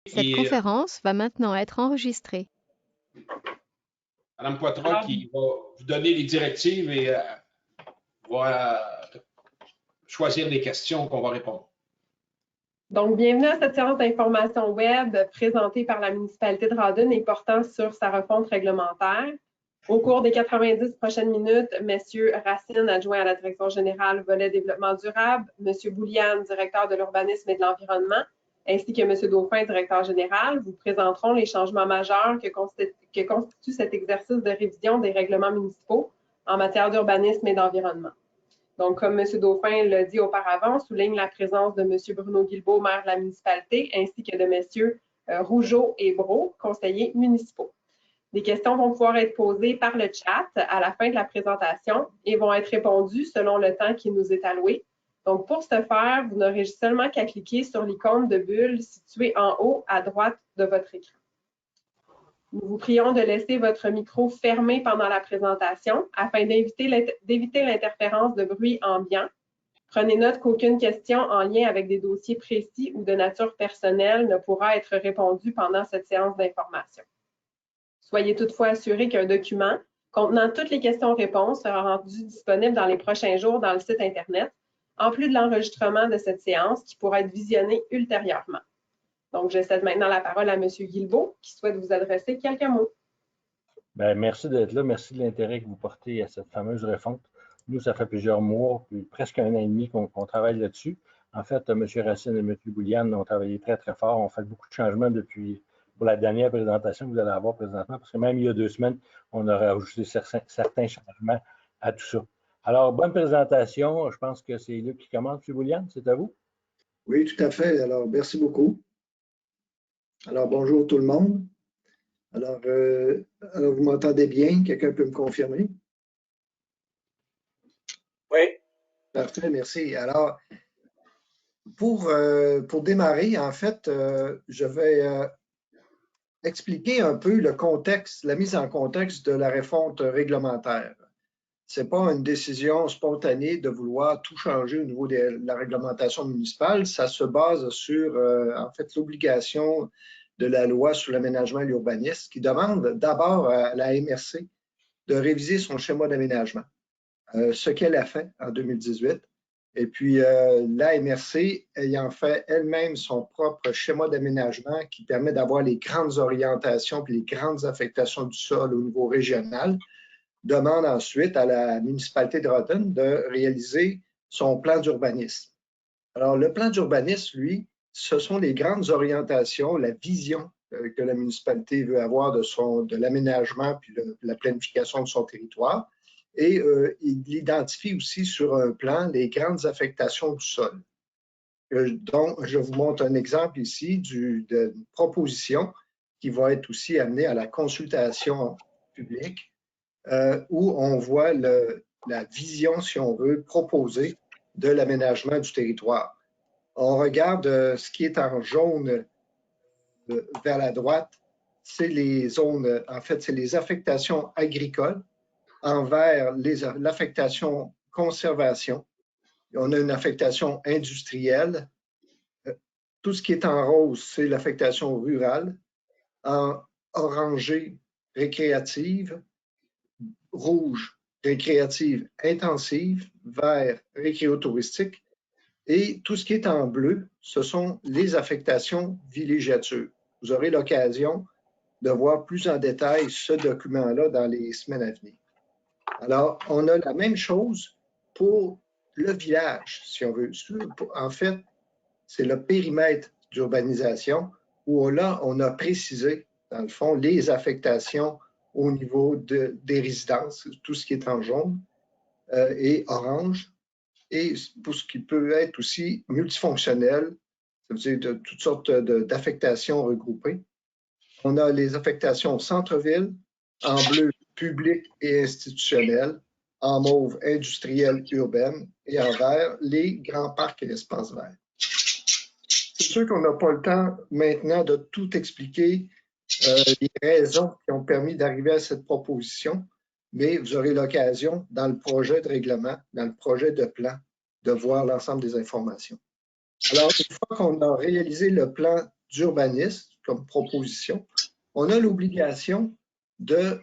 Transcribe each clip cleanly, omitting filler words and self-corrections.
Cette Et conférence va maintenant être enregistrée. Mme Poitras Alors, qui va vous donner les directives et va choisir les questions qu'on va répondre. donc, bienvenue à cette séance d'information web présentée par la municipalité de Rawdon et portant sur sa refonte réglementaire. Au cours des 90 prochaines minutes, M. Racine, adjoint à la direction générale volet développement durable, M. Bouliane, directeur de l'urbanisme et de l'environnement, ainsi que M. Dauphin, directeur général, vous présenteront les changements majeurs que constitue cet exercice de révision des règlements municipaux en matière d'urbanisme et d'environnement. Donc, comme M. Dauphin l'a dit auparavant, souligne la présence de M. Bruno Guilbeault, maire de la municipalité, ainsi que de M. Rougeau et Brault, conseillers municipaux. Des questions vont pouvoir être posées par le chat à la fin de la présentation et vont être répondues selon le temps qui nous est alloué. Donc, pour ce faire, vous n'aurez seulement qu'à cliquer sur l'icône de bulle située en haut à droite de votre écran. Nous vous prions de laisser votre micro fermé pendant la présentation afin d'éviter l'interférence de bruit ambiant. Prenez note qu'aucune question en lien avec des dossiers précis ou de nature personnelle ne pourra être répondue pendant cette séance d'information. Soyez toutefois assurés qu'un document contenant toutes les questions-réponses sera rendu disponible dans les prochains jours dans le site Internet, en plus de l'enregistrement de cette séance qui pourra être visionné ultérieurement. Donc, je cède maintenant la parole à M. Guilbeault qui souhaite vous adresser quelques mots. Bien, merci d'être là. Merci de l'intérêt que vous portez à cette fameuse refonte. Nous, ça fait plusieurs mois, puis presque un an et demi qu'on travaille là-dessus. En fait, M. Racine et M. Bouliane ont travaillé très, très fort. On fait beaucoup de changements depuis pour la dernière présentation que vous allez avoir présentement, parce que même il y a 2 semaines, on aurait ajouté certains changements à tout ça. Alors, bonne présentation. Je pense que c'est Luc qui commence. M. Bouliane, c'est à vous. Oui, tout à fait. Alors, merci beaucoup. Alors, bonjour tout le monde. Alors vous m'entendez bien? Quelqu'un peut me confirmer? Oui. Parfait, merci. Alors, pour démarrer, en fait, je vais expliquer un peu le contexte, la mise en contexte de la refonte réglementaire. Ce n'est pas une décision spontanée de vouloir tout changer au niveau de la réglementation municipale. Ça se base sur, en fait, l'obligation de la loi sur l'aménagement et l'urbanisme qui demande d'abord à la MRC de réviser son schéma d'aménagement, ce qu'elle a fait en 2018. Et puis, la MRC ayant fait elle-même son propre schéma d'aménagement qui permet d'avoir les grandes orientations et les grandes affectations du sol au niveau régional, demande ensuite à la municipalité de Rawdon de réaliser son plan d'urbanisme. Alors, le plan d'urbanisme, lui, ce sont les grandes orientations, la vision que la municipalité veut avoir de l'aménagement puis de la planification de son territoire. Et il identifie aussi sur un plan les grandes affectations du sol. Donc, je vous montre un exemple ici d'une proposition qui va être aussi amenée à la consultation publique où on voit la vision, si on veut, proposée de l'aménagement du territoire. On regarde ce qui est en jaune vers la droite, c'est les zones, en fait, c'est les affectations agricoles envers l'affectation conservation. On a une affectation industrielle. Tout ce qui est en rose, c'est l'affectation rurale. En orangé, récréative. Rouge, récréative intensive, vert, récréotouristique. Et tout ce qui est en bleu, ce sont les affectations villégiature. Vous aurez l'occasion de voir plus en détail ce document-là dans les semaines à venir. Alors, on a la même chose pour le village, si on veut. En fait, c'est le périmètre d'urbanisation où là, on a précisé, dans le fond, les affectations au niveau des résidences, tout ce qui est en jaune et orange, et pour ce qui peut être aussi multifonctionnel, ça veut dire de toutes sortes d'affectations regroupées. On a les affectations centre-ville, en bleu, public et institutionnel, en mauve, industrielle, urbaine, et en vert, les grands parcs et espaces verts. C'est sûr qu'on n'a pas le temps maintenant de tout expliquer les raisons qui ont permis d'arriver à cette proposition, mais vous aurez l'occasion, dans le projet de règlement, dans le projet de plan, de voir l'ensemble des informations. Alors, une fois qu'on a réalisé le plan d'urbanisme, comme proposition, on a l'obligation de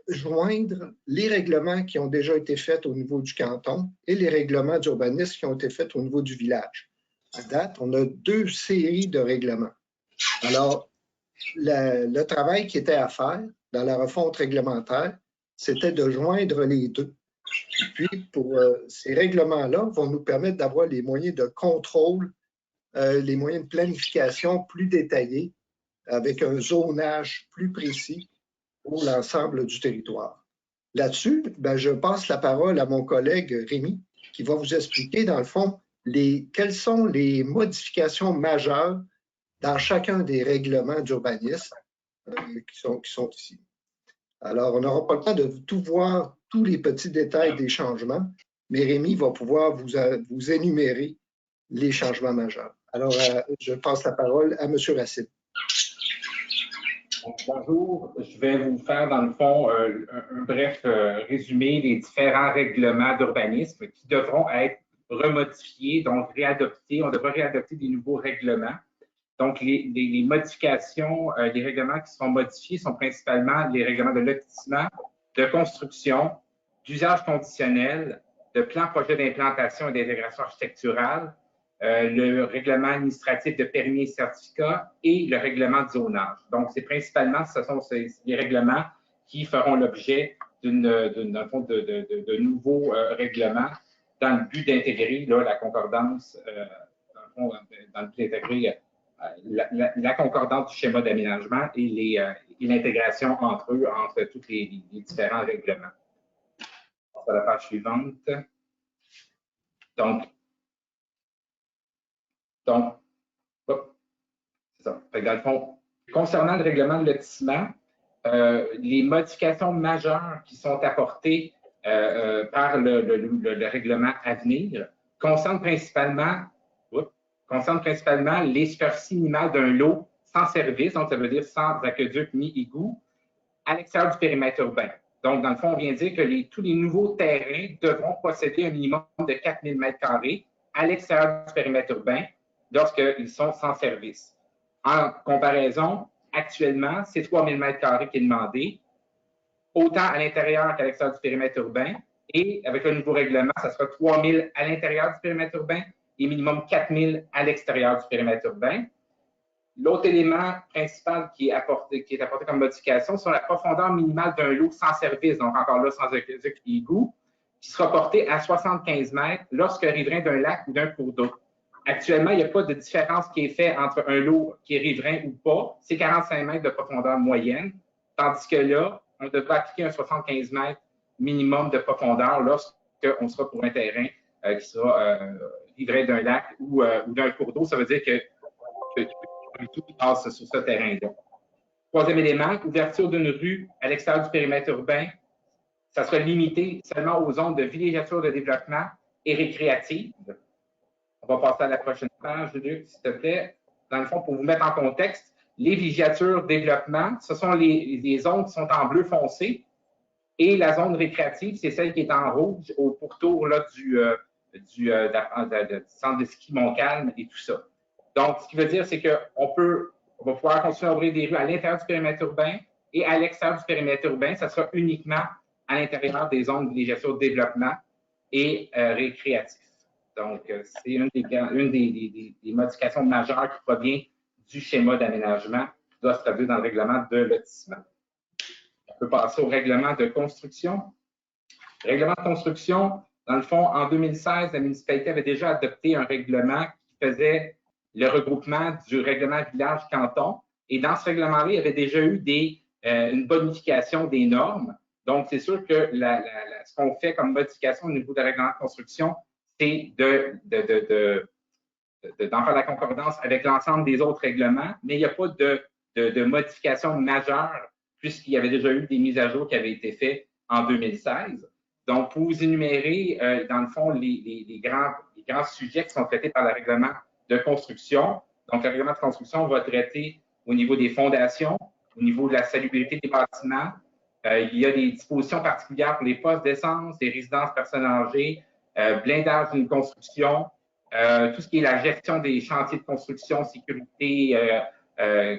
joindre les règlements qui ont déjà été faits au niveau du canton et les règlements d'urbanisme qui ont été faits au niveau du village. À date, on a 2 séries de règlements. Alors, le travail qui était à faire dans la refonte réglementaire, c'était de joindre les 2. Et puis, pour ces règlements-là, vont nous permettre d'avoir les moyens de contrôle, les moyens de planification plus détaillés, avec un zonage plus précis pour l'ensemble du territoire. Là-dessus, je passe la parole à mon collègue Rémi, qui va vous expliquer, dans le fond, quelles sont les modifications majeures dans chacun des règlements d'urbanisme qui sont ici. Alors, on n'aura pas le temps de tout voir, tous les petits détails des changements, mais Rémi va pouvoir vous énumérer les changements majeurs. Alors, je passe la parole à M. Racine. Bonjour, je vais vous faire dans le fond un bref résumé des différents règlements d'urbanisme qui devront être remodifiés, donc réadoptés. On devra réadopter des nouveaux règlements. Donc, les modifications, les règlements qui seront modifiés sont principalement les règlements de lotissement, de construction, d'usage conditionnel, de plan projet d'implantation et d'intégration architecturale, le règlement administratif de permis et certificats et le règlement de zonage. Donc, c'est principalement, ce sont les règlements qui feront l'objet de nouveaux règlements dans le but d'intégrer la concordance, dans le but d'intégrer la concordance du schéma d'aménagement et l'intégration entre eux, entre tous les différents règlements. Sur la page suivante. Donc, c'est ça. Dans le fond, concernant le règlement de lotissement, les modifications majeures qui sont apportées par le règlement à venir concernent principalement les superficies minimales d'un lot sans service, donc ça veut dire sans aqueduc ni égout, à l'extérieur du périmètre urbain. Donc, dans le fond, on vient dire que tous les nouveaux terrains devront posséder un minimum de 4000 m² à l'extérieur du périmètre urbain lorsqu'ils sont sans service. En comparaison, actuellement, c'est 3000 m² qui est demandé, autant à l'intérieur qu'à l'extérieur du périmètre urbain. Et avec le nouveau règlement, ça sera 3000 à l'intérieur du périmètre urbain et minimum 4000 à l'extérieur du périmètre urbain. L'autre élément principal qui est apporté comme modification, c'est la profondeur minimale d'un lot sans service, donc encore là, sans aqueduc et égout, qui sera porté à 75 mètres lorsque riverain d'un lac ou d'un cours d'eau. Actuellement, il n'y a pas de différence qui est faite entre un lot qui est riverain ou pas. C'est 45 mètres de profondeur moyenne, tandis que là, on devrait appliquer un 75 mètres minimum de profondeur lorsqu'on sera pour un terrain qui sera riverain d'un lac ou d'un cours d'eau. Ça veut dire que tout passe sur ce terrain-là. Troisième élément, ouverture d'une rue à l'extérieur du périmètre urbain, ça sera limité seulement aux zones de villégiature de développement et récréative. On va passer à la prochaine page, Luc, s'il te plaît. Dans le fond, pour vous mettre en contexte, les villégiatures développement, ce sont les zones qui sont en bleu foncé et la zone récréative, c'est celle qui est en rouge au pourtour là, du centre de ski Montcalm et tout ça. Donc, ce qui veut dire, c'est qu'on va pouvoir continuer à ouvrir des rues à l'intérieur du périmètre urbain et à l'extérieur du périmètre urbain. Ça sera uniquement à l'intérieur des zones de villégiature de développement et récréatif. Donc, c'est une des modifications majeures qui provient du schéma d'aménagement qui doit se traduire dans le règlement de lotissement. On peut passer au règlement de construction. Le règlement de construction, dans le fond, en 2016, la municipalité avait déjà adopté un règlement qui faisait le regroupement du règlement village-canton. Et dans ce règlement-là, il y avait déjà eu une bonification des normes. Donc, c'est sûr que ce qu'on fait comme modification au niveau du règlement de construction, c'est d'en faire la concordance avec l'ensemble des autres règlements, mais il n'y a pas de modification majeure puisqu'il y avait déjà eu des mises à jour qui avaient été faites en 2016. Donc, pour vous énumérer, dans le fond, les grands sujets qui sont traités par le règlement de construction. Donc, le règlement de construction va traiter au niveau des fondations, au niveau de la salubrité des bâtiments. Il y a des dispositions particulières pour les postes d'essence, les résidences personnes âgées, blindage d'une construction, tout ce qui est la gestion des chantiers de construction, sécurité,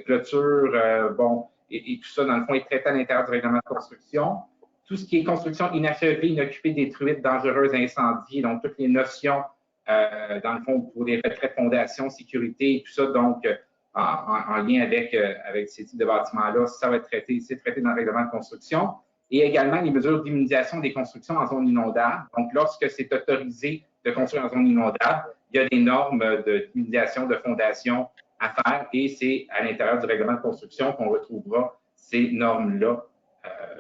clôture, bon, et tout ça, dans le fond, est traité à l'intérieur du règlement de construction. Tout ce qui est construction inachevée, inoccupée, détruite, dangereuse, incendie, donc toutes les notions, dans le fond, pour les retraits de fondation, sécurité et tout ça, donc en lien avec ces types de bâtiments-là, ça va être traité, c'est traité dans le règlement de construction. Et également les mesures d'immunisation des constructions en zone inondable. Donc, lorsque c'est autorisé de construire en zone inondable, il y a des normes d'immunisation de fondation à faire et c'est à l'intérieur du règlement de construction qu'on retrouvera ces normes-là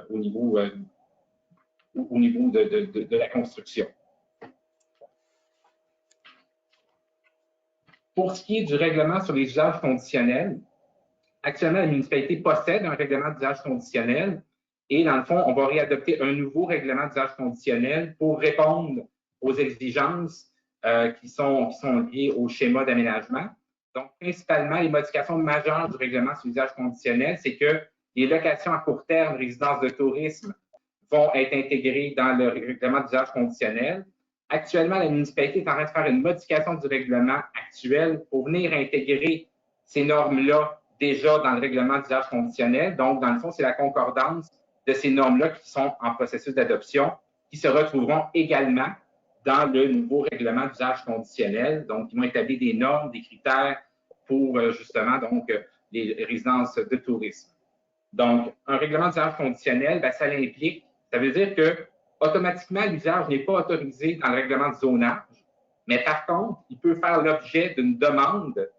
au niveau de la construction. Pour ce qui est du règlement sur les usages conditionnels, actuellement, la municipalité possède un règlement d'usage conditionnel et, dans le fond, on va réadopter un nouveau règlement d'usage conditionnel pour répondre aux exigences qui sont liées au schéma d'aménagement. Donc, principalement, les modifications majeures du règlement sur l'usage conditionnel, c'est que les locations à court terme, résidences de tourisme, vont être intégrées dans le règlement d'usage conditionnel. Actuellement, la municipalité est en train de faire une modification du règlement actuel pour venir intégrer ces normes-là déjà dans le règlement d'usage conditionnel. Donc, dans le fond, c'est la concordance de ces normes-là qui sont en processus d'adoption, qui se retrouveront également dans le nouveau règlement d'usage conditionnel. Donc, ils vont établir des normes, des critères pour justement donc les résidences de tourisme. Donc, un règlement d'usage conditionnel, bien, ça l'implique. Ça veut dire que automatiquement, l'usage n'est pas autorisé dans le règlement de zonage, mais par contre, il peut faire l'objet d'une demande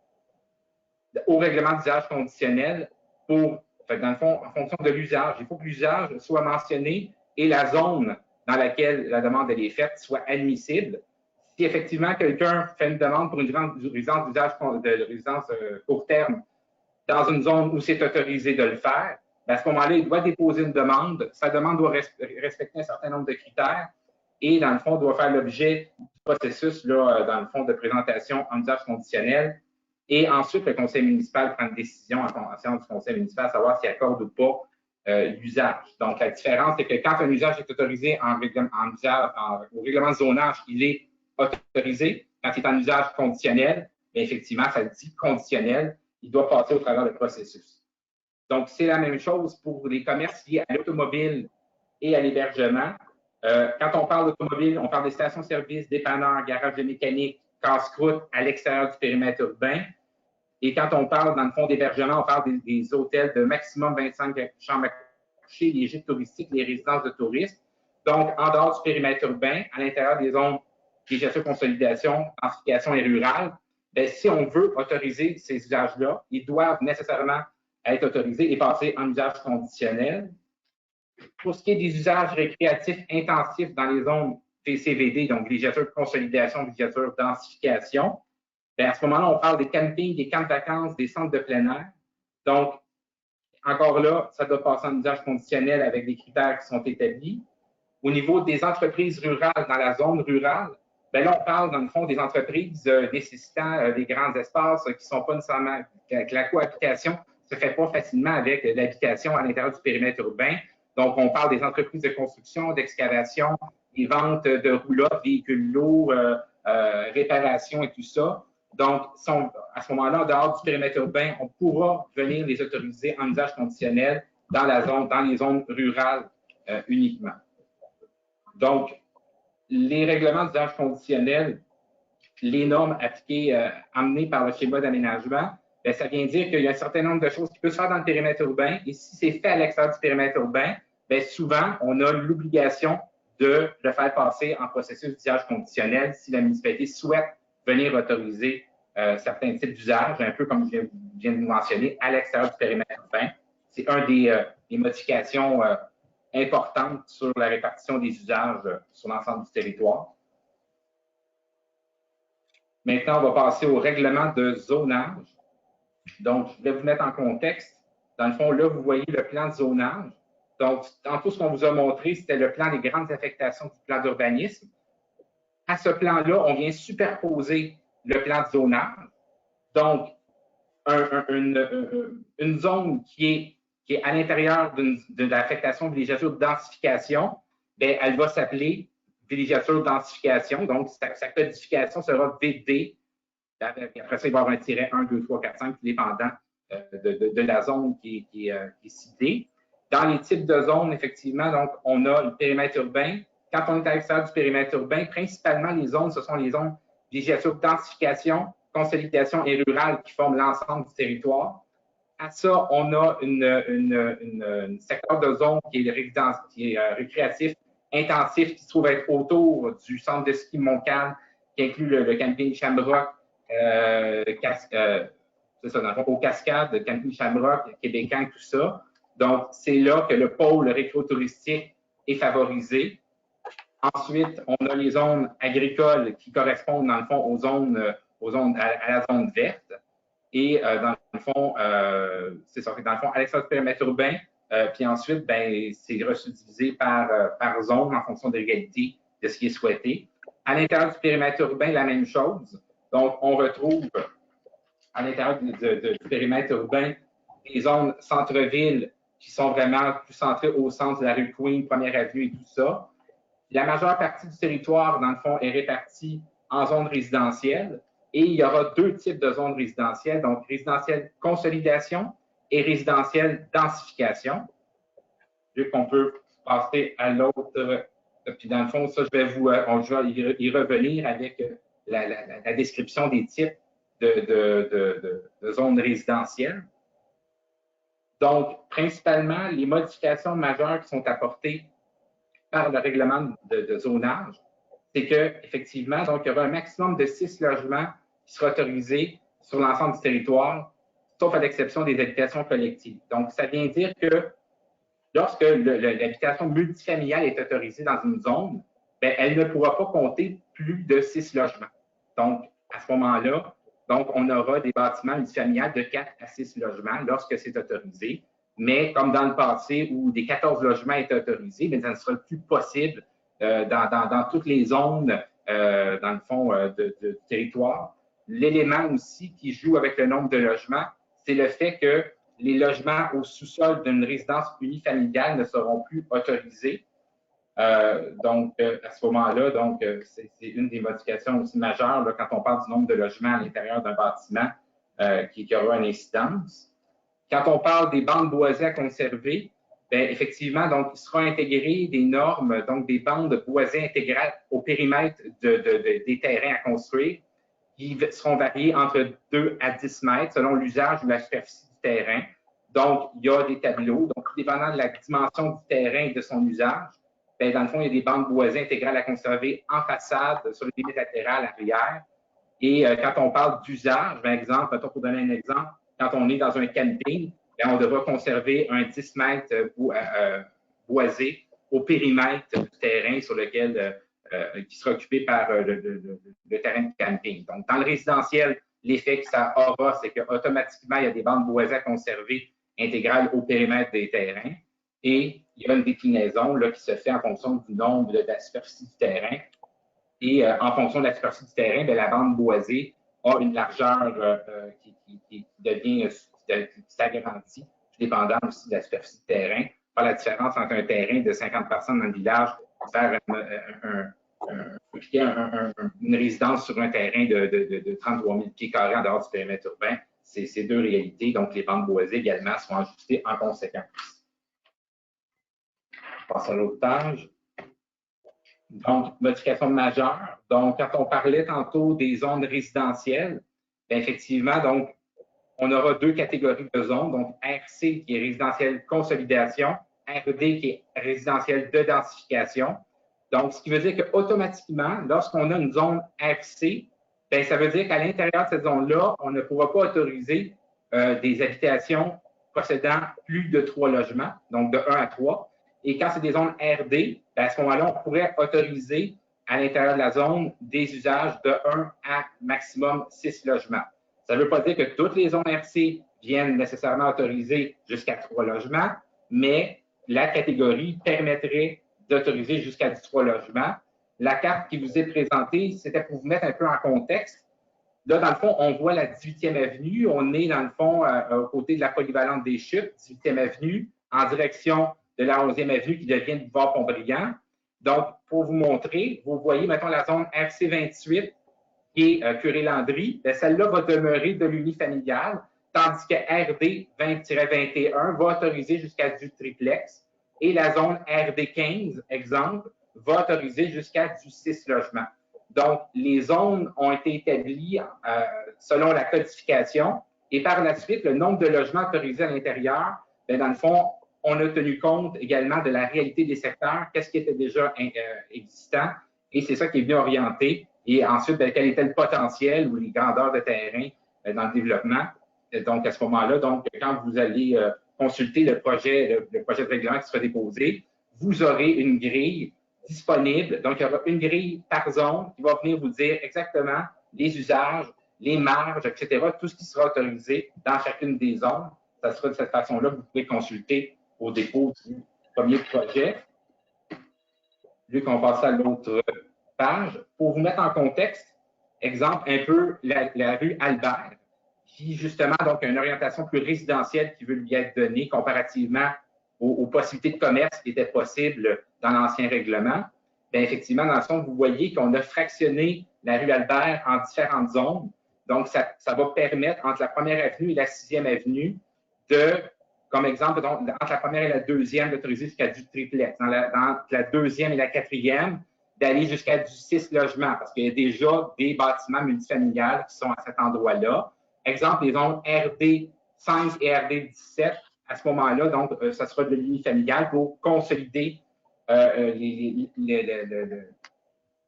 au règlement d'usage conditionnel pour, dans le fond, en fonction de l'usage. Il faut que l'usage soit mentionné et la zone dans laquelle la demande est faite soit admissible. Si effectivement quelqu'un fait une demande pour une résidence d'usage de résidence court terme dans une zone où c'est autorisé de le faire, à ce moment-là, il doit déposer une demande. Sa demande doit respecter un certain nombre de critères et, dans le fond, doit faire l'objet du processus, là, dans le fond, de présentation en usage conditionnel. Et ensuite, le conseil municipal prend une décision en séance du conseil municipal à savoir s'il accorde ou pas l'usage. Donc, la différence, c'est que quand un usage est autorisé au règlement de zonage, il est autorisé. Quand il est en usage conditionnel, bien, effectivement, ça dit conditionnel, il doit passer au travers du processus. Donc, c'est la même chose pour les commerces liés à l'automobile et à l'hébergement. Quand on parle d'automobile, on parle des stations-service, dépanneurs, garages de mécanique, casse-croûte à l'extérieur du périmètre urbain. Et quand on parle, dans le fond, d'hébergement, on parle des hôtels de maximum 25 chambres à coucher, les gîtes touristiques, les résidences de tourisme. Donc, en dehors du périmètre urbain, à l'intérieur des zones de gestion, consolidation, densification et rurale, bien, si on veut autoriser ces usages-là, ils doivent nécessairement être autorisés et passer en usage conditionnel. Pour ce qui est des usages récréatifs intensifs dans les zones VCVD, donc villégiature de consolidation, villégiature de densification, bien, à ce moment-là, on parle des campings, des camps de vacances, des centres de plein air. Donc, encore là, ça doit passer en usage conditionnel avec des critères qui sont établis. Au niveau des entreprises rurales dans la zone rurale, bien là, on parle, dans le fond, des entreprises nécessitant des grands espaces qui ne sont pas nécessairement, que la cohabitation ne se fait pas facilement avec l'habitation à l'intérieur du périmètre urbain. Donc, on parle des entreprises de construction, d'excavation, des ventes de roulottes, véhicules lourds, réparation et tout ça. Donc, à ce moment-là, en dehors du périmètre urbain, on pourra venir les autoriser en usage conditionnel dans les zones rurales uniquement. Donc, les règlements d'usage conditionnel, les normes appliquées, amenées par le schéma d'aménagement, bien, ça vient dire qu'il y a un certain nombre de choses qui peuvent se faire dans le périmètre urbain. Et si c'est fait à l'extérieur du périmètre urbain, bien, souvent, on a l'obligation de le faire passer en processus d'usage conditionnel si la municipalité souhaite venir autoriser certains types d'usages, un peu comme je viens de vous mentionner, à l'extérieur du périmètre urbain. C'est un des modifications importantes sur la répartition des usages sur l'ensemble du territoire. Maintenant, on va passer au règlement de zonage. Donc, je vais vous mettre en contexte. Dans le fond, là, vous voyez le plan de zonage. Donc, dans tout ce qu'on vous a montré, c'était le plan des grandes affectations du plan d'urbanisme. À ce plan-là, on vient superposer le plan de zonage. Donc, une zone qui est à l'intérieur de l'affectation villégiature de densification, bien, elle va s'appeler villégiature de densification. Donc, sa codification sera VD. Après ça, il va y avoir un tiret 1, 2, 3, 4, 5, dépendant de la zone qui est ciblée. Dans les types de zones, effectivement, donc, on a le périmètre urbain. Quand on est à l'extérieur du périmètre urbain, principalement, les zones, ce sont les zones villégiature, densification, consolidation et rurale qui forment l'ensemble du territoire. À ça, on a un secteur de zone qui est récréatif, intensif, qui se trouve être autour du centre de ski Montcalm, qui inclut le camping Shamrock, c'est ça, dans le fond, aux Cascades, le camping Shamrock, Québécois, tout ça. Donc, c'est là que le pôle récréo-touristique est favorisé. Ensuite, on a les zones agricoles qui correspondent, dans le fond, à la zone verte. Et dans le fond, c'est ça. Dans le fond, à l'extérieur du périmètre urbain, puis ensuite, ben, c'est resubdivisé par zone en fonction de l'égalité de ce qui est souhaité. À l'intérieur du périmètre urbain, la même chose. Donc, on retrouve à l'intérieur du périmètre urbain des zones centre-ville qui sont vraiment plus centrées au centre de la rue Queen, Première Avenue et tout ça. La majeure partie du territoire, dans le fond, est répartie en zones résidentielles et il y aura deux types de zones résidentielles, donc résidentielle consolidation et résidentielle densification. Vu qu'on peut passer à l'autre, puis dans le fond, ça, je vais y revenir avec la description des types de zones résidentielles. Donc, principalement, les modifications majeures qui sont apportées par le règlement de zonage, c'est qu'effectivement, donc, il y aura un maximum de 6 logements qui sera autorisé sur l'ensemble du territoire, sauf à l'exception des habitations collectives. Donc, ça vient dire que lorsque l'habitation multifamiliale est autorisée dans une zone, bien, elle ne pourra pas compter plus de 6 logements. Donc, à ce moment-là, donc, on aura des bâtiments multifamiliales de 4 à 6 logements lorsque c'est autorisé. Mais comme dans le passé où des 14 logements étaient autorisés, bien, ça ne sera plus possible dans toutes les zones, dans le fond, de territoire. L'élément aussi qui joue avec le nombre de logements, c'est le fait que les logements au sous-sol d'une résidence unifamiliale ne seront plus autorisés. Donc, à ce moment-là, donc, c'est une des modifications aussi majeures là, quand on parle du nombre de logements à l'intérieur d'un bâtiment qui aura une incidence. Quand on parle des bandes boisées à conserver, bien, effectivement, donc, il sera intégré des normes, donc des bandes boisées intégrales au périmètre des terrains à construire, qui seront variées entre 2 à 10 mètres selon l'usage ou la superficie du terrain. Donc, il y a des tableaux. Donc, dépendant de la dimension du terrain et de son usage, bien, dans le fond, il y a des bandes boisées intégrales à conserver en façade, sur les limites latérales, arrière. Et quand on parle d'usage, par exemple, pour donner un exemple, quand on est dans un camping, bien, on devra conserver un 10 mètres boisé au périmètre du terrain sur lequel qui sera occupé par le terrain de camping. Donc, dans le résidentiel, l'effet que ça aura, c'est qu'automatiquement, il y a des bandes boisées à conserver intégrales au périmètre des terrains. Et il y a une déclinaison là, qui se fait en fonction du nombre de la superficie du terrain. Et en fonction de la superficie du terrain, bien, la bande boisée a une largeur qui s'agrandit, dépendant aussi de la superficie du terrain. Par la différence entre un terrain de 50 personnes dans le village faire une résidence sur un terrain de 33 000 pieds carrés en dehors du périmètre urbain, c'est deux réalités. Donc, les bandes boisées également sont ajustées en conséquence. On passe à l'autre page. Donc, modification majeure. Donc, quand on parlait tantôt des zones résidentielles, bien, effectivement, donc, on aura deux catégories de zones. Donc, RC qui est résidentielle consolidation, RD qui est résidentielle de densification. Donc, ce qui veut dire qu'automatiquement, lorsqu'on a une zone RC, bien, ça veut dire qu'à l'intérieur de cette zone-là, on ne pourra pas autoriser des habitations possédant plus de 3 logements, donc de 1 à 3. Et quand c'est des zones RD, bien, à ce moment-là, on pourrait autoriser à l'intérieur de la zone des usages de 1 à maximum 6 logements. Ça ne veut pas dire que toutes les zones RC viennent nécessairement autoriser jusqu'à 3 logements, mais la catégorie permettrait d'autoriser jusqu'à 3 logements. La carte qui vous est présentée, c'était pour vous mettre un peu en contexte. Là, dans le fond, on voit la 18e avenue. On est, dans le fond, aux côtés de la polyvalente des Chutes, 18e avenue, en direction de la 11e avenue qui devient le boulevard Pont-Brillant. Donc, pour vous montrer, vous voyez, mettons, la zone RC28 qui est Curé-Landry. Celle-là va demeurer de l'unifamilial, tandis que RD 20-21 va autoriser jusqu'à du triplex et la zone RD 15, exemple, va autoriser jusqu'à du 6 logements. Donc, les zones ont été établies selon la codification et par la suite, le nombre de logements autorisés à l'intérieur, bien, dans le fond, on a tenu compte également de la réalité des secteurs, qu'est-ce qui était déjà existant et c'est ça qui est venu orienter. Et ensuite, bien, quel était le potentiel ou les grandeurs de terrain dans le développement. Donc, à ce moment-là, donc, quand vous allez consulter le projet de règlement qui sera déposé, vous aurez une grille disponible. Donc, il y aura une grille par zone qui va venir vous dire exactement les usages, les marges, etc., tout ce qui sera autorisé dans chacune des zones. Ça sera de cette façon-là que vous pouvez consulter au dépôt du premier projet. Vu qu'on passe à l'autre page, pour vous mettre en contexte, exemple, un peu la rue Albert, qui justement donc a une orientation plus résidentielle qui veut lui être donnée comparativement aux possibilités de commerce qui étaient possibles dans l'ancien règlement. Bien, effectivement, dans le fond, vous voyez qu'on a fractionné la rue Albert en différentes zones. Donc, ça va permettre, entre la première avenue et la 6e avenue, comme exemple, donc, entre la première et la deuxième, d'autoriser jusqu'à du triplex. Dans la deuxième et la 4e, d'aller jusqu'à du 6 logements, parce qu'il y a déjà des bâtiments multifamiliales qui sont à cet endroit-là. Exemple, les zones RD 5 et RD 17, à ce moment-là, donc, ça sera de l'unifamilial pour consolider les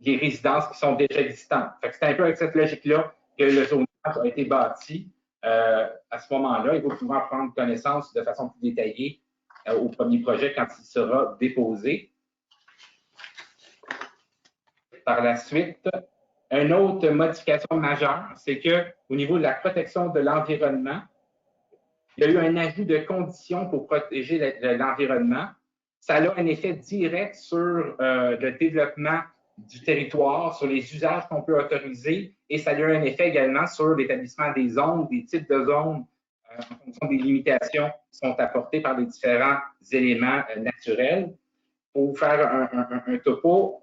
résidences qui sont déjà existantes. C'est un peu avec cette logique-là que le zonage a été bâti à ce moment-là. Il faut pouvoir prendre connaissance de façon plus détaillée au premier projet quand il sera déposé. Par la suite, une autre modification majeure, c'est qu'au niveau de la protection de l'environnement, il y a eu un ajout de conditions pour protéger l'environnement. Ça a un effet direct sur le développement du territoire, sur les usages qu'on peut autoriser, et ça a eu un effet également sur l'établissement des zones, des types de zones, en fonction des limitations qui sont apportées par les différents éléments naturels. Pour faire un topo,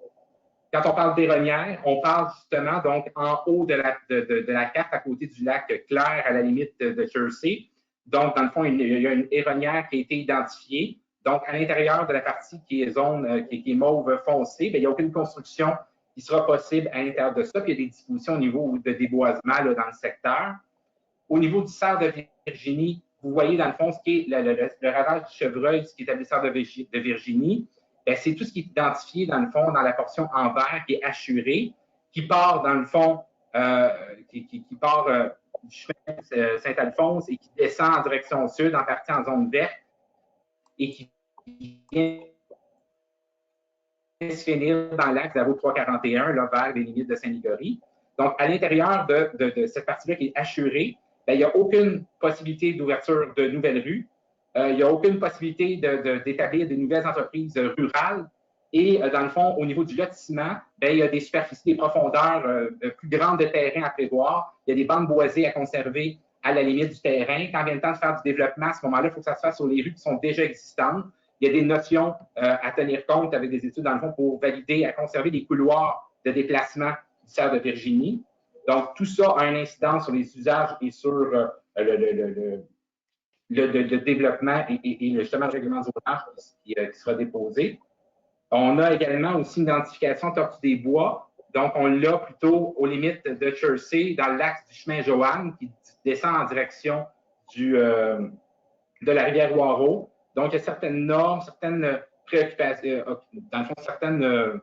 quand on parle d'éronière, on parle justement donc en haut de la carte à côté du lac Clair à la limite de Jersey. Donc, dans le fond, il y a une éronière qui a été identifiée. Donc, à l'intérieur de la partie qui est zone, qui est mauve foncé, bien, il n'y a aucune construction qui sera possible à l'intérieur de ça. Puis, il y a des dispositions au niveau de déboisement là, dans le secteur. Au niveau du cerf de Virginie, vous voyez dans le fond ce qui est le ravage du chevreuil, ce qui est établi cerf de Virginie. C'est tout ce qui est identifié, dans le fond, dans la portion en vert qui est assurée, qui part, dans le fond, qui part du chemin Saint-Alphonse et qui descend en direction sud, en partie en zone verte, et qui vient se finir dans l'axe d'Avo 341, là, vers les limites de Saint-Nigory. Donc, à l'intérieur de cette partie-là qui est assurée, bien, il n'y a aucune possibilité d'ouverture de nouvelles rues. Il n'y a aucune possibilité d'établir des nouvelles entreprises rurales. Et dans le fond, au niveau du lotissement, bien, il y a des superficies, des profondeurs plus grandes de terrain à prévoir. Il y a des bandes boisées à conserver à la limite du terrain. Quand vient le temps de faire du développement, à ce moment-là, il faut que ça se fasse sur les rues qui sont déjà existantes. Il y a des notions à tenir compte avec des études, dans le fond, pour valider, à conserver des couloirs de déplacement du cerf de Virginie. Donc, tout ça a un incidence sur les usages et sur le développement et justement le règlement de zonage qui sera déposé. On a également aussi une identification tortue des bois. Donc, on l'a plutôt aux limites de Jersey, dans l'axe du chemin Joanne, qui descend en direction de la rivière Waro. Donc, il y a certaines normes, certaines préoccupations, dans le fond, certaines.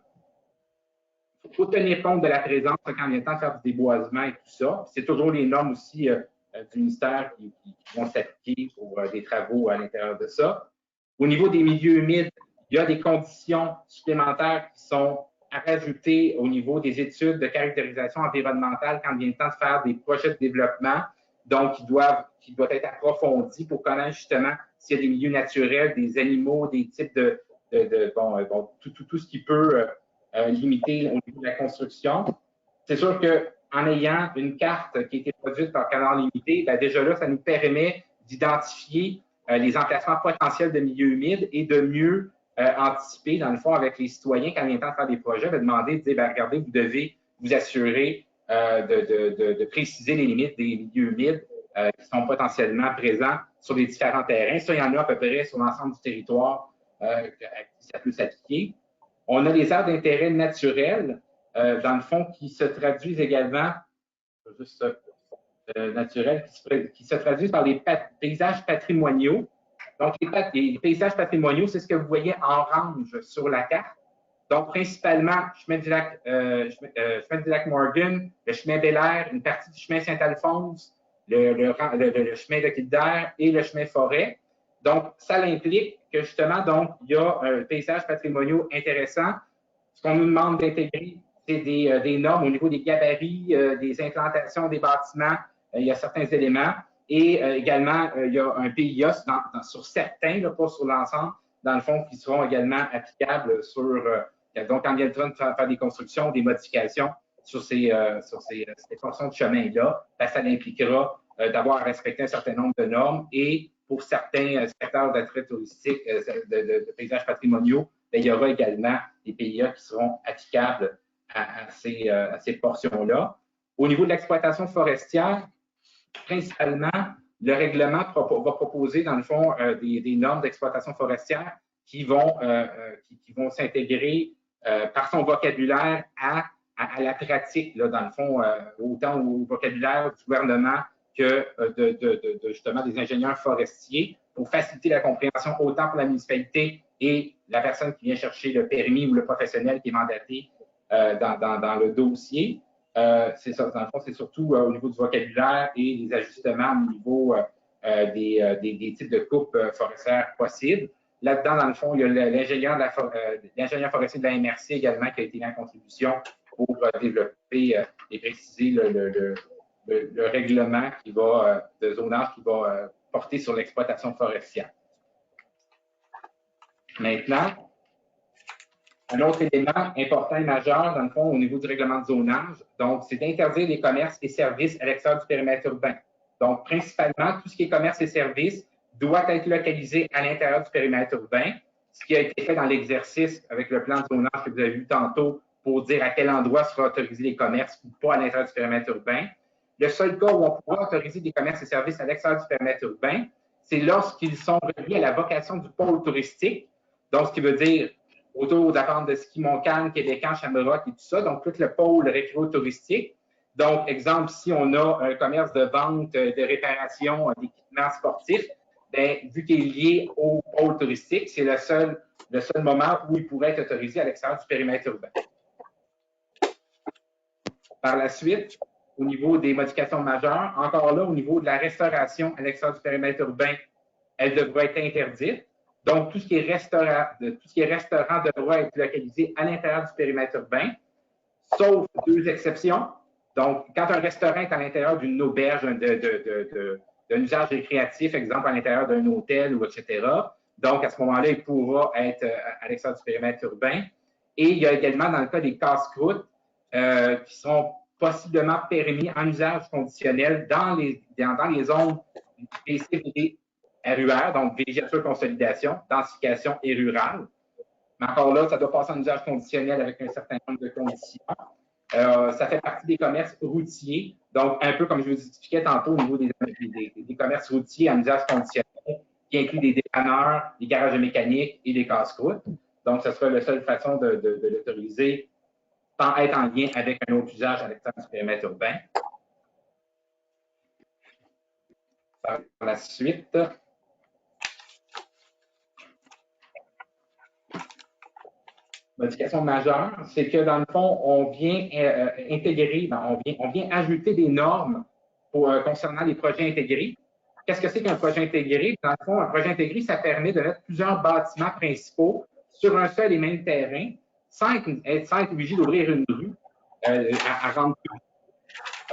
Il faut tenir compte de la présence quand il y a le temps de faire du déboisement et tout ça. C'est toujours les normes aussi du ministère qui vont s'appliquer pour des travaux à l'intérieur de ça. Au niveau des milieux humides, il y a des conditions supplémentaires qui sont à rajouter au niveau des études de caractérisation environnementale quand il vient le temps de faire des projets de développement, donc qui doivent être approfondis pour connaître justement s'il y a des milieux naturels, des animaux, des types tout ce qui peut limiter au niveau de la construction. C'est sûr qu'en ayant une carte qui a été produite par Canard Limité, bien déjà là, ça nous permet d'identifier les emplacements potentiels de milieux humides et de mieux anticiper, dans le fond, avec les citoyens, quand il vient le temps de faire des projets, de demander, de dire, bien, regardez, vous devez vous assurer de préciser les limites des milieux humides qui sont potentiellement présents sur les différents terrains. Ça, il y en a à peu près sur l'ensemble du territoire qui ça peut s'appliquer. On a les aires d'intérêt naturel, dans le fond, qui se traduisent également, qui se traduisent par les paysages patrimoniaux. Donc, les paysages patrimoniaux, c'est ce que vous voyez en orange sur la carte. Donc, principalement, chemin du lac Morgan, le chemin Bel-Air, une partie du chemin Saint-Alphonse, le chemin de Kildare et le chemin Forêt. Donc, ça implique que justement, donc, il y a un paysage patrimonial intéressant. Ce qu'on nous demande d'intégrer, c'est des normes au niveau des gabarits, des implantations des bâtiments. Il y a certains éléments. Et également, il y a un PIA sur certains, là, pas sur l'ensemble, dans le fond, qui seront également applicables sur, donc, quand il y a le temps de faire des constructions, des modifications sur ces portions de chemin-là, ben, ça impliquera d'avoir à respecter un certain nombre de normes et pour certains secteurs d'attrait touristique, de paysages patrimoniaux, ben, il y aura également des PIA qui seront applicables à ces portions-là. Au niveau de l'exploitation forestière, principalement, le règlement va proposer, dans le fond, des normes d'exploitation forestière qui vont s'intégrer par son vocabulaire à la pratique, là, dans le fond, autant au vocabulaire du gouvernement que justement des ingénieurs forestiers pour faciliter la compréhension autant pour la municipalité et la personne qui vient chercher le permis ou le professionnel qui est mandaté dans le dossier. C'est ça, dans le fond, c'est surtout au niveau du vocabulaire et des ajustements au niveau des types de coupes forestières possibles. Là-dedans, dans le fond, il y a l'ingénieur forestier de la MRC également qui a été mis en contribution pour développer et préciser le règlement de zonage qui va porter sur l'exploitation forestière. Maintenant, un autre élément important et majeur, dans le fond, au niveau du règlement de zonage, donc, c'est d'interdire les commerces et services à l'extérieur du périmètre urbain. Donc, principalement, tout ce qui est commerce et services doit être localisé à l'intérieur du périmètre urbain, ce qui a été fait dans l'exercice avec le plan de zonage que vous avez vu tantôt pour dire à quel endroit sera autorisé les commerces ou pas à l'intérieur du périmètre urbain. Le seul cas où on pourra autoriser des commerces et services à l'extérieur du périmètre urbain, c'est lorsqu'ils sont reliés à la vocation du pôle touristique, donc ce qui veut dire autour de la pente de ski Montcalm, Québécois, Chamaroc et tout ça, donc tout le pôle récréo-touristique. Donc, exemple, si on a un commerce de vente, de réparation d'équipements sportifs, bien, vu qu'il est lié au pôle touristique, c'est le seul moment où il pourrait être autorisé à l'extérieur du périmètre urbain. Par la suite, au niveau des modifications majeures, encore là, au niveau de la restauration à l'extérieur du périmètre urbain, elle devra être interdite. Donc, tout ce qui est restaurant devra être localisé à l'intérieur du périmètre urbain, sauf deux exceptions. Donc, quand un restaurant est à l'intérieur d'une auberge, d'un usage récréatif, exemple à l'intérieur d'un hôtel ou etc., donc à ce moment-là, il pourra être à l'extérieur du périmètre urbain. Et il y a également, dans le cas des casse-croûtes, qui sont possiblement permis en usage conditionnel dans les zones PCVD RUR, donc végétation consolidation, densification et rurale. Mais encore là, ça doit passer en usage conditionnel avec un certain nombre de conditions. Ça fait partie des commerces routiers, donc un peu comme je vous expliquais tantôt au niveau des commerces routiers en usage conditionnel, qui inclut des dépanneurs, des garages de mécanique et des casse-croûtes. Donc, ce sera la seule façon de l'autoriser sans être en lien avec un autre usage à l'extérieur du périmètre urbain. Par la suite, modification majeure, c'est que dans le fond, on vient intégrer, on vient ajouter des normes concernant les projets intégrés. Qu'est-ce que c'est qu'un projet intégré? Dans le fond, un projet intégré, ça permet de mettre plusieurs bâtiments principaux sur un seul et même terrain sans être obligé d'ouvrir une rue à rendre publique.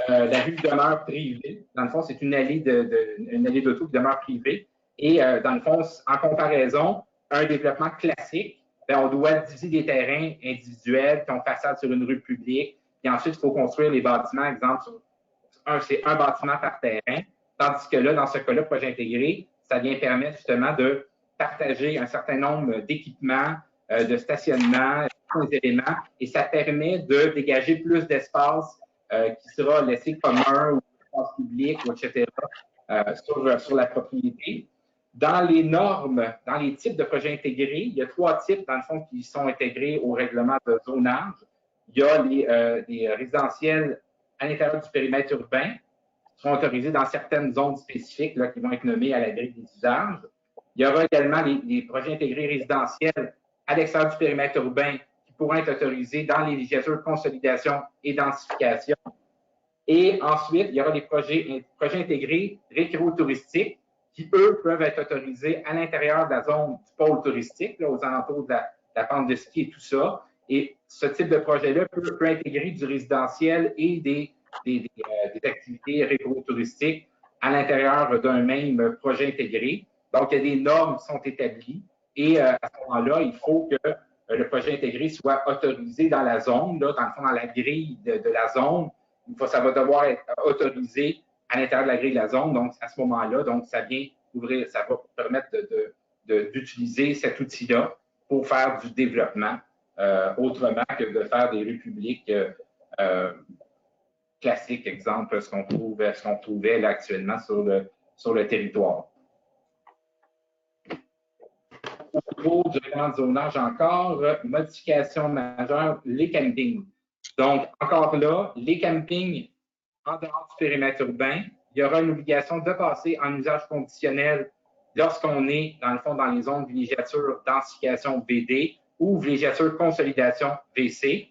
La rue demeure privée. Dans le fond, c'est une allée d'auto qui demeure privée. Et dans le fond, en comparaison, un développement classique, bien, on doit diviser des terrains individuels qui ont façade sur une rue publique. Puis ensuite, il faut construire les bâtiments, exemple, c'est un bâtiment par terrain. Tandis que là, dans ce cas-là, projet intégré, ça vient permettre justement de partager un certain nombre d'équipements, de stationnement, des éléments, et ça permet de dégager plus d'espace qui sera laissé commun ou espace public, etc., sur la propriété. Dans les normes, dans les types de projets intégrés, il y a 3 types, dans le fond, qui sont intégrés au règlement de zonage. Il y a les résidentiels à l'intérieur du périmètre urbain, qui seront autorisés dans certaines zones spécifiques là, qui vont être nommées à la grille des usages. Il y aura également les projets intégrés résidentiels à l'extérieur du périmètre urbain qui pourront être autorisés dans les législatures consolidation et densification. Et ensuite, il y aura les projets intégrés récréo-touristiques qui, eux, peuvent être autorisés à l'intérieur de la zone du pôle touristique, là, aux alentours de la pente de ski et tout ça. Et ce type de projet-là peut intégrer du résidentiel et des activités récréo-touristiques à l'intérieur d'un même projet intégré. Donc, il y a des normes qui sont établies et à ce moment-là, il faut que le projet intégré soit autorisé dans la zone, là, dans le fond, dans la grille de la zone. Ça va devoir être autorisé à l'intérieur de la grille de la zone. Donc, à ce moment-là, donc, ça va permettre d'utiliser cet outil-là pour faire du développement, autrement que de faire des rues publiques classiques, exemple, ce qu'on trouvait là, actuellement sur le territoire. Au niveau du règlement de zonage encore, modification majeure, les campings. Donc, encore là, les campings en dehors du périmètre urbain, il y aura une obligation de passer en usage conditionnel lorsqu'on est, dans le fond, dans les zones de villégiature densification VD ou villégiature consolidation VC.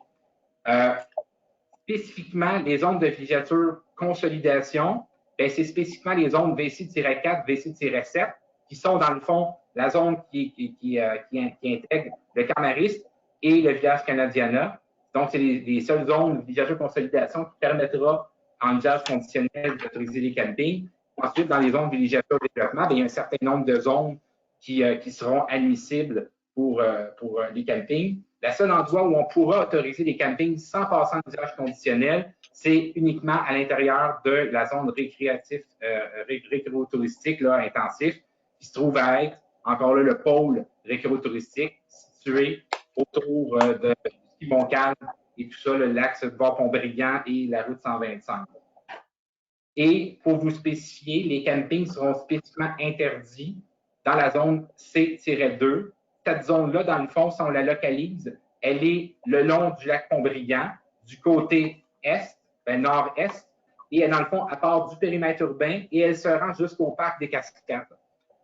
Spécifiquement, les zones de villégiature consolidation, c'est spécifiquement les zones VC-4, VC-7, qui sont, dans le fond, la zone qui intègre le Camariste et le village Canadiana. Donc, c'est les seules zones de villégiature consolidation qui permettra, en usage conditionnel, d'autoriser les campings. Ensuite, dans les zones de villégiature développement, il y a un certain nombre de zones qui seront admissibles pour les campings. Le seul endroit où on pourra autoriser les campings sans passer en usage conditionnel, c'est uniquement à l'intérieur de la zone récréo-touristique intensif, qui se trouve à être, encore là, le pôle récréo-touristique situé autour de Montcalm et tout ça, le lac Bois-Pont-Brillant et la route 125. Et pour vous spécifier, les campings seront spécifiquement interdits dans la zone C-2. Cette zone-là, dans le fond, si on la localise, elle est le long du lac Pont-Brillant, du côté est, nord-est, et dans le fond, elle part du périmètre urbain et elle se rend jusqu'au parc des Cascades.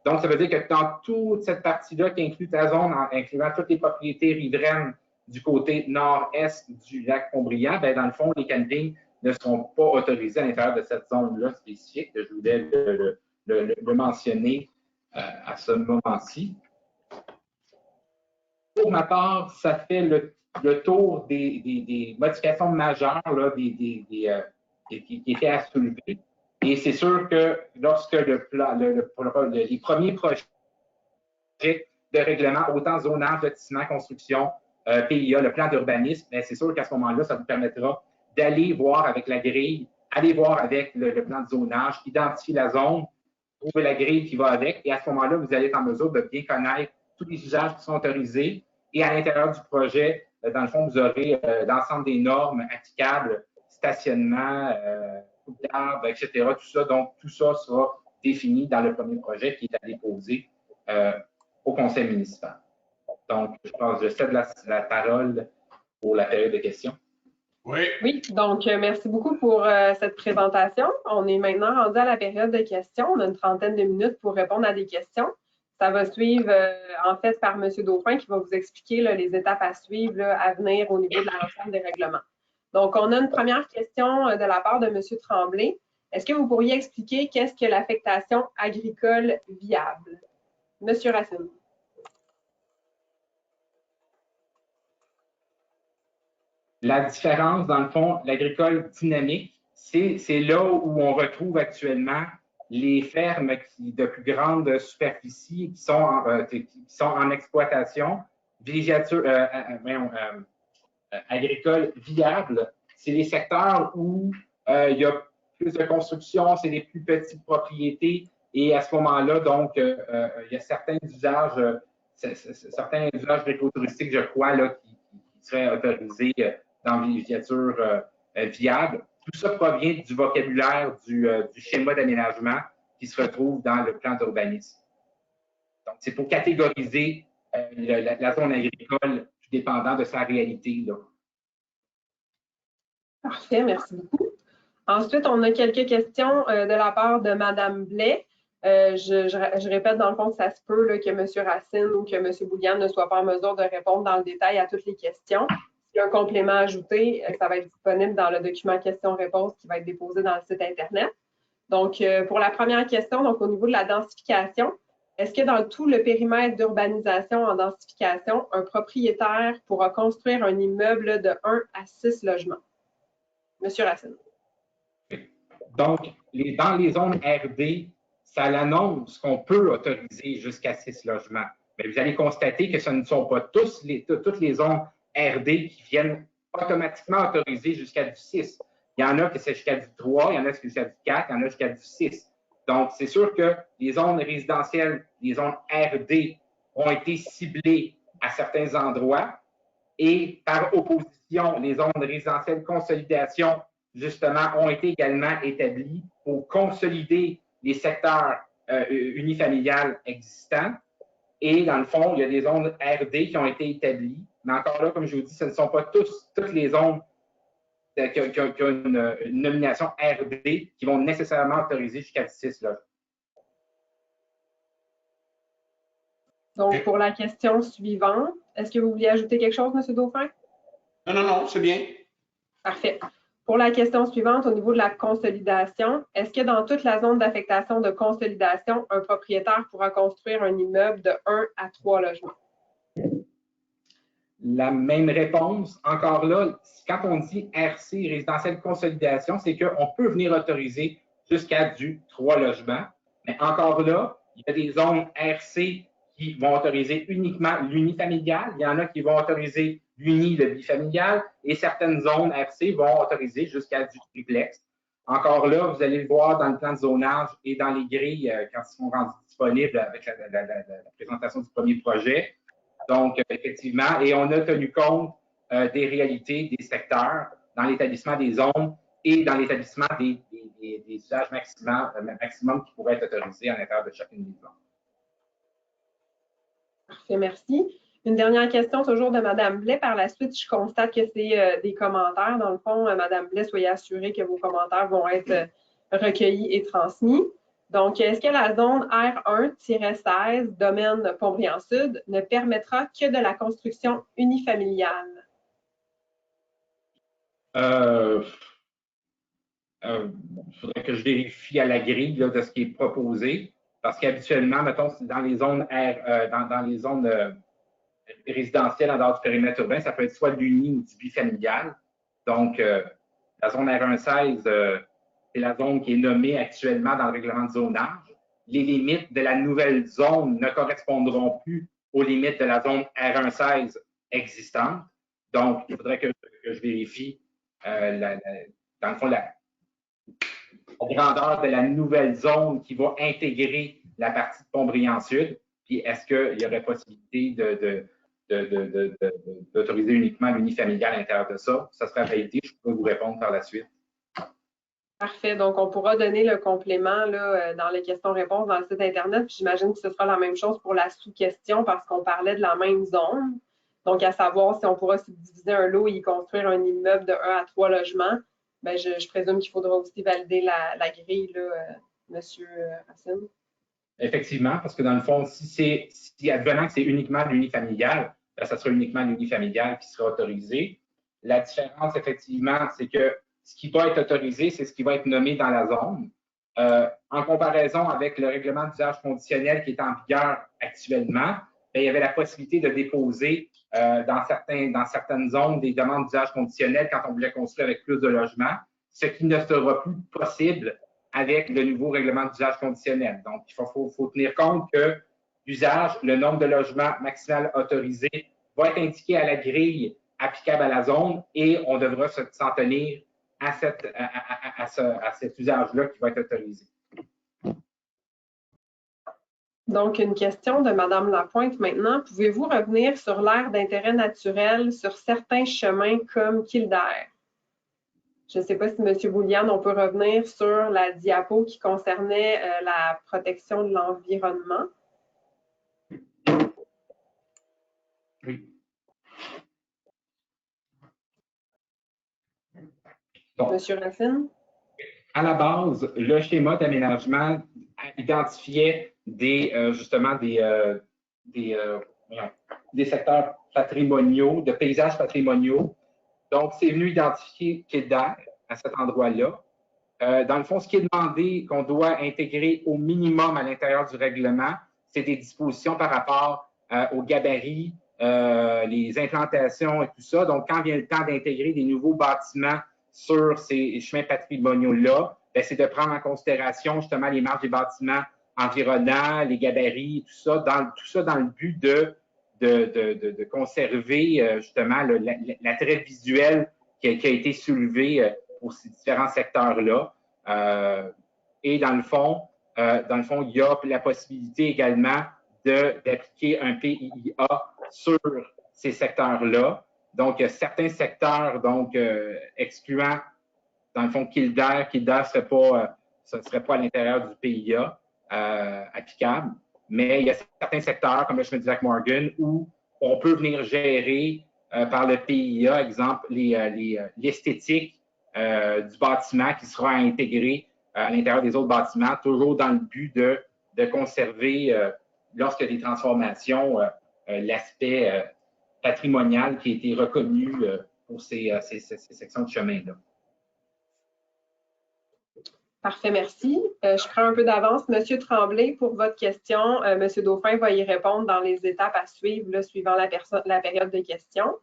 Donc, ça veut dire que dans toute cette partie-là qui inclut la zone, incluant toutes les propriétés riveraines du côté nord-est du lac Pont-Brillant, dans le fond, les campings ne seront pas autorisés à l'intérieur de cette zone-là spécifique. Je voulais le mentionner à ce moment-ci. Pour ma part, ça fait le tour des modifications majeures là, qui étaient à soulever. Et c'est sûr que lorsque les premiers projets de règlement, autant zonage, lotissement, construction, PIA, le plan d'urbanisme, c'est sûr qu'à ce moment-là, ça vous permettra d'aller voir avec la grille, aller voir avec le plan de zonage, identifier la zone, trouver la grille qui va avec, et à ce moment-là, vous allez être en mesure de bien connaître tous les usages qui sont autorisés. Et à l'intérieur du projet, dans le fond, vous aurez l'ensemble des normes applicables, stationnement, coupe d'arbres, etc. Tout ça, donc tout ça sera défini dans le premier projet qui est à déposer au conseil municipal. Donc, je pense que je cède la parole pour la période de questions. Oui, donc merci beaucoup pour cette présentation. On est maintenant rendu à la période de questions. On a une trentaine de minutes pour répondre à des questions. Ça va suivre en fait par M. Dauphin qui va vous expliquer là, les étapes à suivre là, à venir au niveau de la refonte des règlements. Donc, on a une première question de la part de M. Tremblay. Est-ce que vous pourriez expliquer qu'est-ce que l'affectation agricole viable? M. Racine. La différence, dans le fond, l'agricole dynamique, c'est là où on retrouve actuellement les fermes de plus grande superficie qui sont en exploitation, villégiature, agricole viable. C'est les secteurs où il y a plus de construction, c'est les plus petites propriétés et à ce moment-là, donc, il y a certains usages écotouristique, je crois, là, qui seraient autorisés dans villégiature viable. Tout ça provient du vocabulaire du schéma d'aménagement qui se retrouvent dans le plan d'urbanisme. Donc, c'est pour catégoriser la zone agricole, tout dépendant de sa réalité, là. Parfait, merci beaucoup. Ensuite, on a quelques questions de la part de Mme Blais. Je répète dans le fond que ça se peut là, que M. Racine ou que M. Bouliane ne soient pas en mesure de répondre dans le détail à toutes les questions. S'il y a un complément ajouté, ça va être disponible dans le document questions-réponses qui va être déposé dans le site Internet. Donc, pour la première question, donc au niveau de la densification, est-ce que dans tout le périmètre d'urbanisation en densification, un propriétaire pourra construire un immeuble de 1 à 6 logements? Monsieur Racine. Donc, dans les zones RD, ça l'annonce qu'on peut autoriser jusqu'à 6 logements. Mais vous allez constater que ce ne sont pas toutes les zones RD qui viennent automatiquement autoriser jusqu'à du 6. Il y en a qui c'est jusqu'à du 3, il y en a qui c'est jusqu'à du 4, il y en a jusqu'à du 6. Donc, c'est sûr que les zones résidentielles, les zones RD ont été ciblées à certains endroits et par opposition, les zones résidentielles consolidation, justement, ont été également établies pour consolider les secteurs unifamiliales existants. Et dans le fond, il y a des zones RD qui ont été établies. Mais encore là, comme je vous dis, ce ne sont pas toutes les zones qui ont une nomination RD qui vont nécessairement autoriser jusqu'à 6 logements. Donc, pour la question suivante, est-ce que vous vouliez ajouter quelque chose, M. Dauphin? Non, c'est bien. Parfait. Pour la question suivante, au niveau de la consolidation, est-ce que dans toute la zone d'affectation de consolidation, un propriétaire pourra construire un immeuble de 1 à 3 logements? La même réponse. Encore là, quand on dit RC, résidentiel consolidation, c'est qu'on peut venir autoriser jusqu'à du 3 logements. Mais encore là, il y a des zones RC qui vont autoriser uniquement l'unifamilial. Il y en a qui vont autoriser l'uni, le bifamilial. Et certaines zones RC vont autoriser jusqu'à du triplex. Encore là, vous allez le voir dans le plan de zonage et dans les grilles quand ils seront rendus disponibles avec la présentation du premier projet. Donc, effectivement, et on a tenu compte des réalités des secteurs dans l'établissement des zones et dans l'établissement des usages maximum qui pourraient être autorisés à l'intérieur de chacune des zones. Parfait, merci. Une dernière question, toujours de Mme Blais. Par la suite, je constate que c'est des commentaires. Dans le fond, Mme Blais, soyez assurée que vos commentaires vont être recueillis et transmis. Donc, est-ce que la zone R1-16, domaine Pont-Brillant-Sud, ne permettra que de la construction unifamiliale? Il faudrait que je vérifie à la grille là, de ce qui est proposé, parce qu'habituellement, mettons, dans les zones résidentielles en dehors du périmètre urbain, ça peut être soit de l'uni ou du bifamilial. Donc, la zone R1-16, c'est la zone qui est nommée actuellement dans le règlement de zonage. Les limites de la nouvelle zone ne correspondront plus aux limites de la zone R1-16 existante. Donc, il faudrait que je vérifie, dans le fond, la grandeur de la nouvelle zone qui va intégrer la partie de Pont-Brillant-Sud. Puis, est-ce qu'il y aurait possibilité d'autoriser uniquement l'unifamilial à l'intérieur de ça? Ça serait validé. Je peux vous répondre par la suite. Parfait. Donc, on pourra donner le complément là, dans les questions-réponses dans le site Internet. Puis j'imagine que ce sera la même chose pour la sous-question parce qu'on parlait de la même zone. Donc, à savoir si on pourra subdiviser un lot et y construire un immeuble de 1 à 3 logements, bien, je présume qu'il faudra aussi valider la grille, là, M. Racine. Effectivement, parce que dans le fond, si advenant que c'est uniquement l'unifamilial, ben, ça sera uniquement l'unifamilial qui sera autorisé. La différence, effectivement, c'est que ce qui va être autorisé, c'est ce qui va être nommé dans la zone. En comparaison avec le règlement d'usage conditionnel qui est en vigueur actuellement, bien, il y avait la possibilité de déposer dans certaines zones des demandes d'usage conditionnel quand on voulait construire avec plus de logements, ce qui ne sera plus possible avec le nouveau règlement d'usage conditionnel. Donc, il faut tenir compte que l'usage, le nombre de logements maximal autorisé va être indiqué à la grille applicable à la zone et on devra s'en tenir à cet usage-là qui va être autorisé. Donc, une question de Mme Lapointe maintenant. Pouvez-vous revenir sur l'aire d'intérêt naturel sur certains chemins comme Kildare? Je ne sais pas si M. Bouliane, on peut revenir sur la diapo qui concernait la protection de l'environnement. Oui. Donc, M. Racine? à la base, le schéma d'aménagement identifiait justement des secteurs patrimoniaux, de paysages patrimoniaux. Donc, c'est venu identifier Kildare à cet endroit-là. Dans le fond, ce qui est demandé qu'on doit intégrer au minimum à l'intérieur du règlement, c'est des dispositions par rapport aux gabarits, les implantations et tout ça. Donc, quand vient le temps d'intégrer des nouveaux bâtiments sur ces chemins patrimoniaux-là, c'est de prendre en considération justement les marges des bâtiments environnants, les gabarits, tout ça dans le but de conserver justement l'attrait visuel qui a été soulevé pour ces différents secteurs-là. Et dans le fond, il y a la possibilité également d'appliquer un PIA sur ces secteurs-là. Donc, certains secteurs, excluant, dans le fond, Kildare ne serait pas à l'intérieur du PIA applicable, mais il y a certains secteurs, comme le chemin du lac Morgan, où on peut venir gérer par le PIA, exemple, l'esthétique du bâtiment qui sera intégré à l'intérieur des autres bâtiments, toujours dans le but de conserver, lorsqu'il y a des transformations, l'aspect patrimonial qui a été reconnu pour ces sections de chemin-là. Parfait, merci. Je prends un peu d'avance. Monsieur Tremblay, pour votre question, Monsieur Dauphin va y répondre dans les étapes à suivre, là, suivant la période de questions.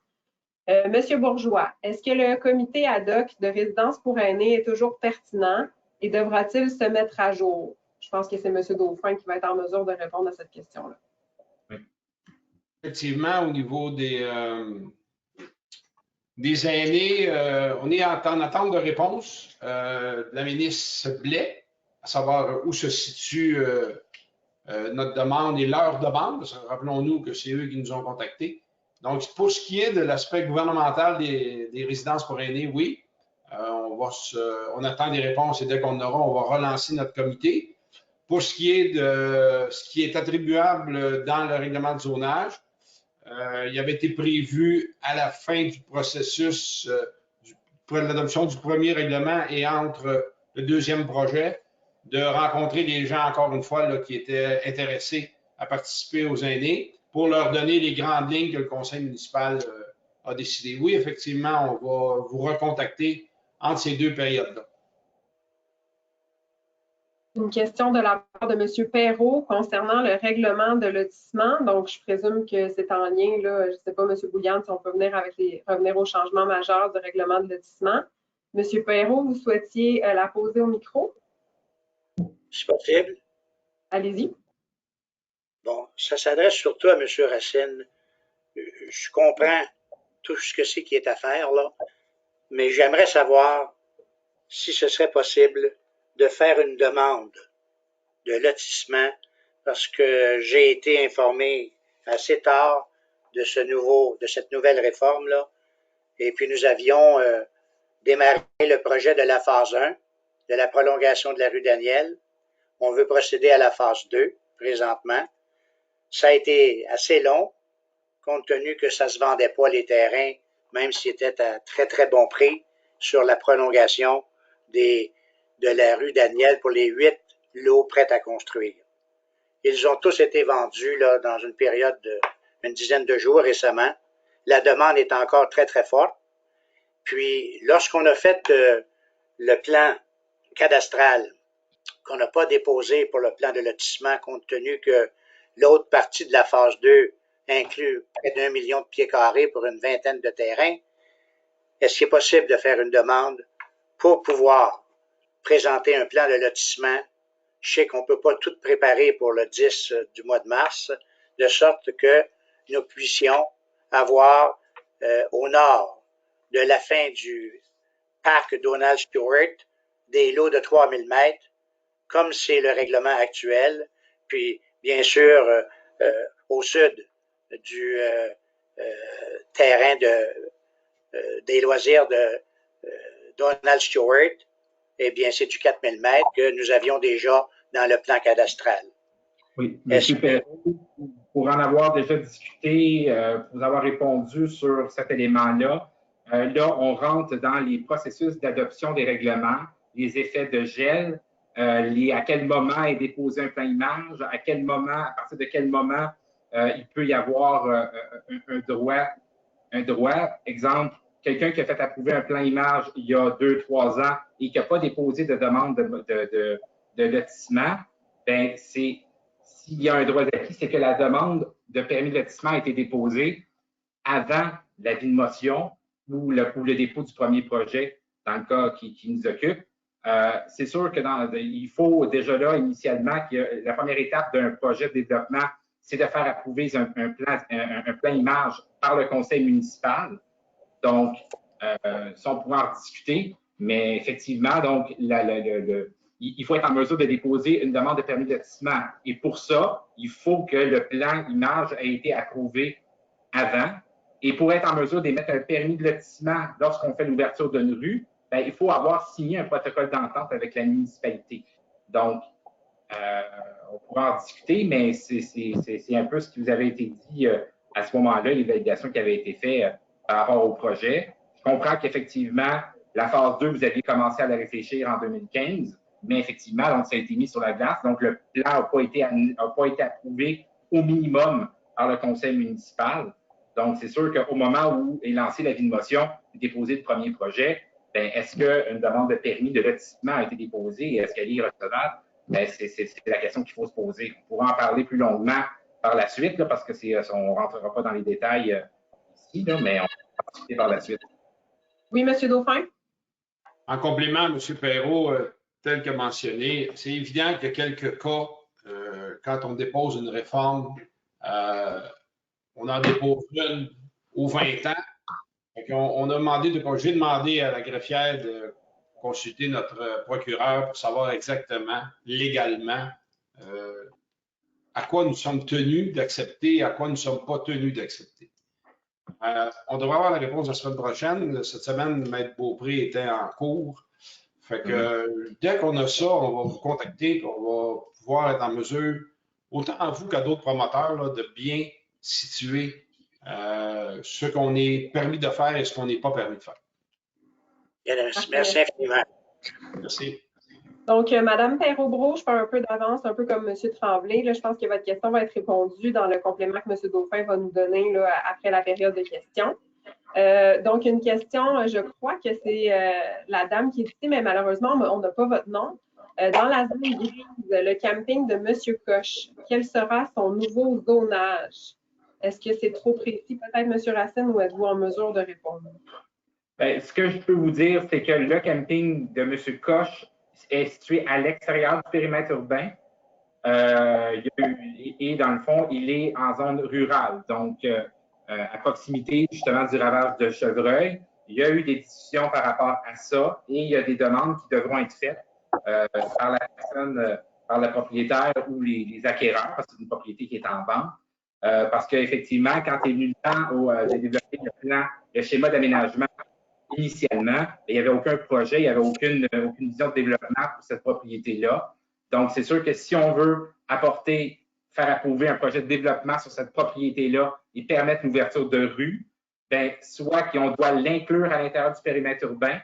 Monsieur Bourgeois, est-ce que le comité ad hoc de résidence pour aînés est toujours pertinent et devra-t-il se mettre à jour? Je pense que c'est Monsieur Dauphin qui va être en mesure de répondre à cette question-là. Oui. Effectivement, au niveau des aînés, on est en attente de réponse de la ministre Blais, à savoir où se situe notre demande et leur demande. Rappelons-nous que c'est eux qui nous ont contactés. Donc, pour ce qui est de l'aspect gouvernemental des résidences pour aînés, oui, on attend des réponses et dès qu'on en aura, on va relancer notre comité. Pour ce qui est de ce qui est attribuable dans le règlement de zonage, il avait été prévu à la fin du processus pour l'adoption du premier règlement et entre le deuxième projet, de rencontrer des gens, encore une fois, là, qui étaient intéressés à participer aux aînés pour leur donner les grandes lignes que le conseil municipal a décidé. Oui, effectivement, on va vous recontacter entre ces deux périodes-là. Une question de la part de M. Perrault concernant le règlement de lotissement. Donc, je présume que c'est en lien, là, je ne sais pas, M. Bouliane, si on peut revenir au changement majeur du règlement de lotissement. M. Perrault, vous souhaitiez la poser au micro? C'est possible. Allez-y. Bon, ça s'adresse surtout à M. Racine. Je comprends tout ce que c'est qui est à faire, là, mais j'aimerais savoir si ce serait possible de faire une demande de lotissement parce que j'ai été informé assez tard de cette nouvelle réforme-là. Et puis nous avions démarré le projet de la phase 1, de la prolongation de la rue Daniel. On veut procéder à la phase 2 présentement. Ça a été assez long, compte tenu que ça ne se vendait pas les terrains, même s'ils étaient à très, très bon prix sur la prolongation de la rue Daniel pour les 8 lots prêts à construire. Ils ont tous été vendus là, dans une période d'une dizaine de jours récemment. La demande est encore très, très forte. Puis, lorsqu'on a fait le plan cadastral, qu'on n'a pas déposé pour le plan de lotissement, compte tenu que l'autre partie de la phase 2 inclut près d'1 million de pieds carrés pour une vingtaine de terrains, est-ce qu'il est possible de faire une demande pour pouvoir présenter un plan de lotissement? Je sais qu'on ne peut pas tout préparer pour le 10 du mois de mars, de sorte que nous puissions avoir au nord de la fin du parc Donald Stewart des lots de 3000 mètres, comme c'est le règlement actuel, puis bien sûr au sud du terrain des loisirs Donald Stewart, eh bien, c'est du 4000 mètres que nous avions déjà dans le plan cadastral. Oui, M. Perrault, pour en avoir déjà discuté, pour vous avoir répondu sur cet élément-là, là, on rentre dans les processus d'adoption des règlements, les effets de gel, à quel moment est déposé un plan image, à partir de quel moment il peut y avoir un droit. Exemple, quelqu'un qui a fait approuver un plan image il y a 2-3 ans et qui n'a pas déposé de demande de lotissement, bien, s'il y a un droit d'acquis, c'est que la demande de permis de lotissement a été déposée avant l'avis de motion ou le dépôt du premier projet, dans le cas qui nous occupe. C'est sûr qu'il faut déjà là, initialement, que la première étape d'un projet de développement, c'est de faire approuver un plan image par le conseil municipal. Donc, ça, on pourra en discuter, mais effectivement, donc, il faut être en mesure de déposer une demande de permis de lotissement. Et pour ça, il faut que le plan image ait été approuvé avant. Et pour être en mesure d'émettre un permis de lotissement lorsqu'on fait l'ouverture d'une rue, bien, il faut avoir signé un protocole d'entente avec la municipalité. Donc, on pourra en discuter, mais c'est un peu ce qui vous avait été dit à ce moment-là, les validations qui avaient été faites par rapport au projet. Je comprends qu'effectivement, la phase 2, vous aviez commencé à la réfléchir en 2015, mais effectivement, donc, ça a été mis sur la glace. Donc, le plan n'a pas été approuvé au minimum par le conseil municipal. Donc, c'est sûr qu'au moment où est lancé l'avis de motion, déposé le premier projet, bien, est-ce qu'une demande de permis de lotissement a été déposée et est-ce qu'elle est recevable? Bien, c'est la question qu'il faut se poser. On pourra en parler plus longuement par la suite, là, parce que on ne rentrera pas dans les détails ici, là, mais on va en discuter par la suite. Oui, M. Dauphin? En complément, M. Perrault, tel que mentionné, c'est évident qu'il y a quelques cas, quand on dépose une réforme, on en dépose une aux 20 ans. On a demandé j'ai demandé à la greffière de consulter notre procureur pour savoir exactement, légalement, à quoi nous sommes tenus d'accepter, à quoi nous ne sommes pas tenus d'accepter. On devrait avoir la réponse la semaine prochaine. Cette semaine, Maître Beaupré était en cours. Fait que dès qu'on a ça, on va vous contacter, on va pouvoir être en mesure, autant à vous qu'à d'autres promoteurs, là, de bien situer ce qu'on est permis de faire et ce qu'on n'est pas permis de faire. Merci infiniment. Merci. Donc, Mme Perrault-Brault, je fais un peu d'avance, un peu comme M. Tremblay. Là, je pense que votre question va être répondue dans le complément que M. Dauphin va nous donner là, après la période de questions. Donc, une question, je crois que c'est la dame qui est ici, mais malheureusement, on n'a pas votre nom. Dans la zone grise, le camping de M. Coche, quel sera son nouveau zonage? Est-ce que c'est trop précis, peut-être, M. Racine, ou êtes-vous en mesure de répondre? Bien, ce que je peux vous dire, c'est que le camping de M. Coche est situé à l'extérieur du périmètre urbain. Et dans le fond, il est en zone rurale, donc à proximité justement du ravage de chevreuil. Il y a eu des discussions par rapport à ça et il y a des demandes qui devront être faites par la personne, par le propriétaire ou les acquéreurs, parce que c'est une propriété qui est en vente. Parce qu'effectivement, quand il est venu le temps de développer le plan, le schéma d'aménagement initialement, il n'y avait aucun projet, il n'y avait aucune vision de développement pour cette propriété-là. Donc, c'est sûr que si on veut faire approuver un projet de développement sur cette propriété-là et permettre l'ouverture de rues, bien, soit qu'on doit l'inclure à l'intérieur du périmètre urbain,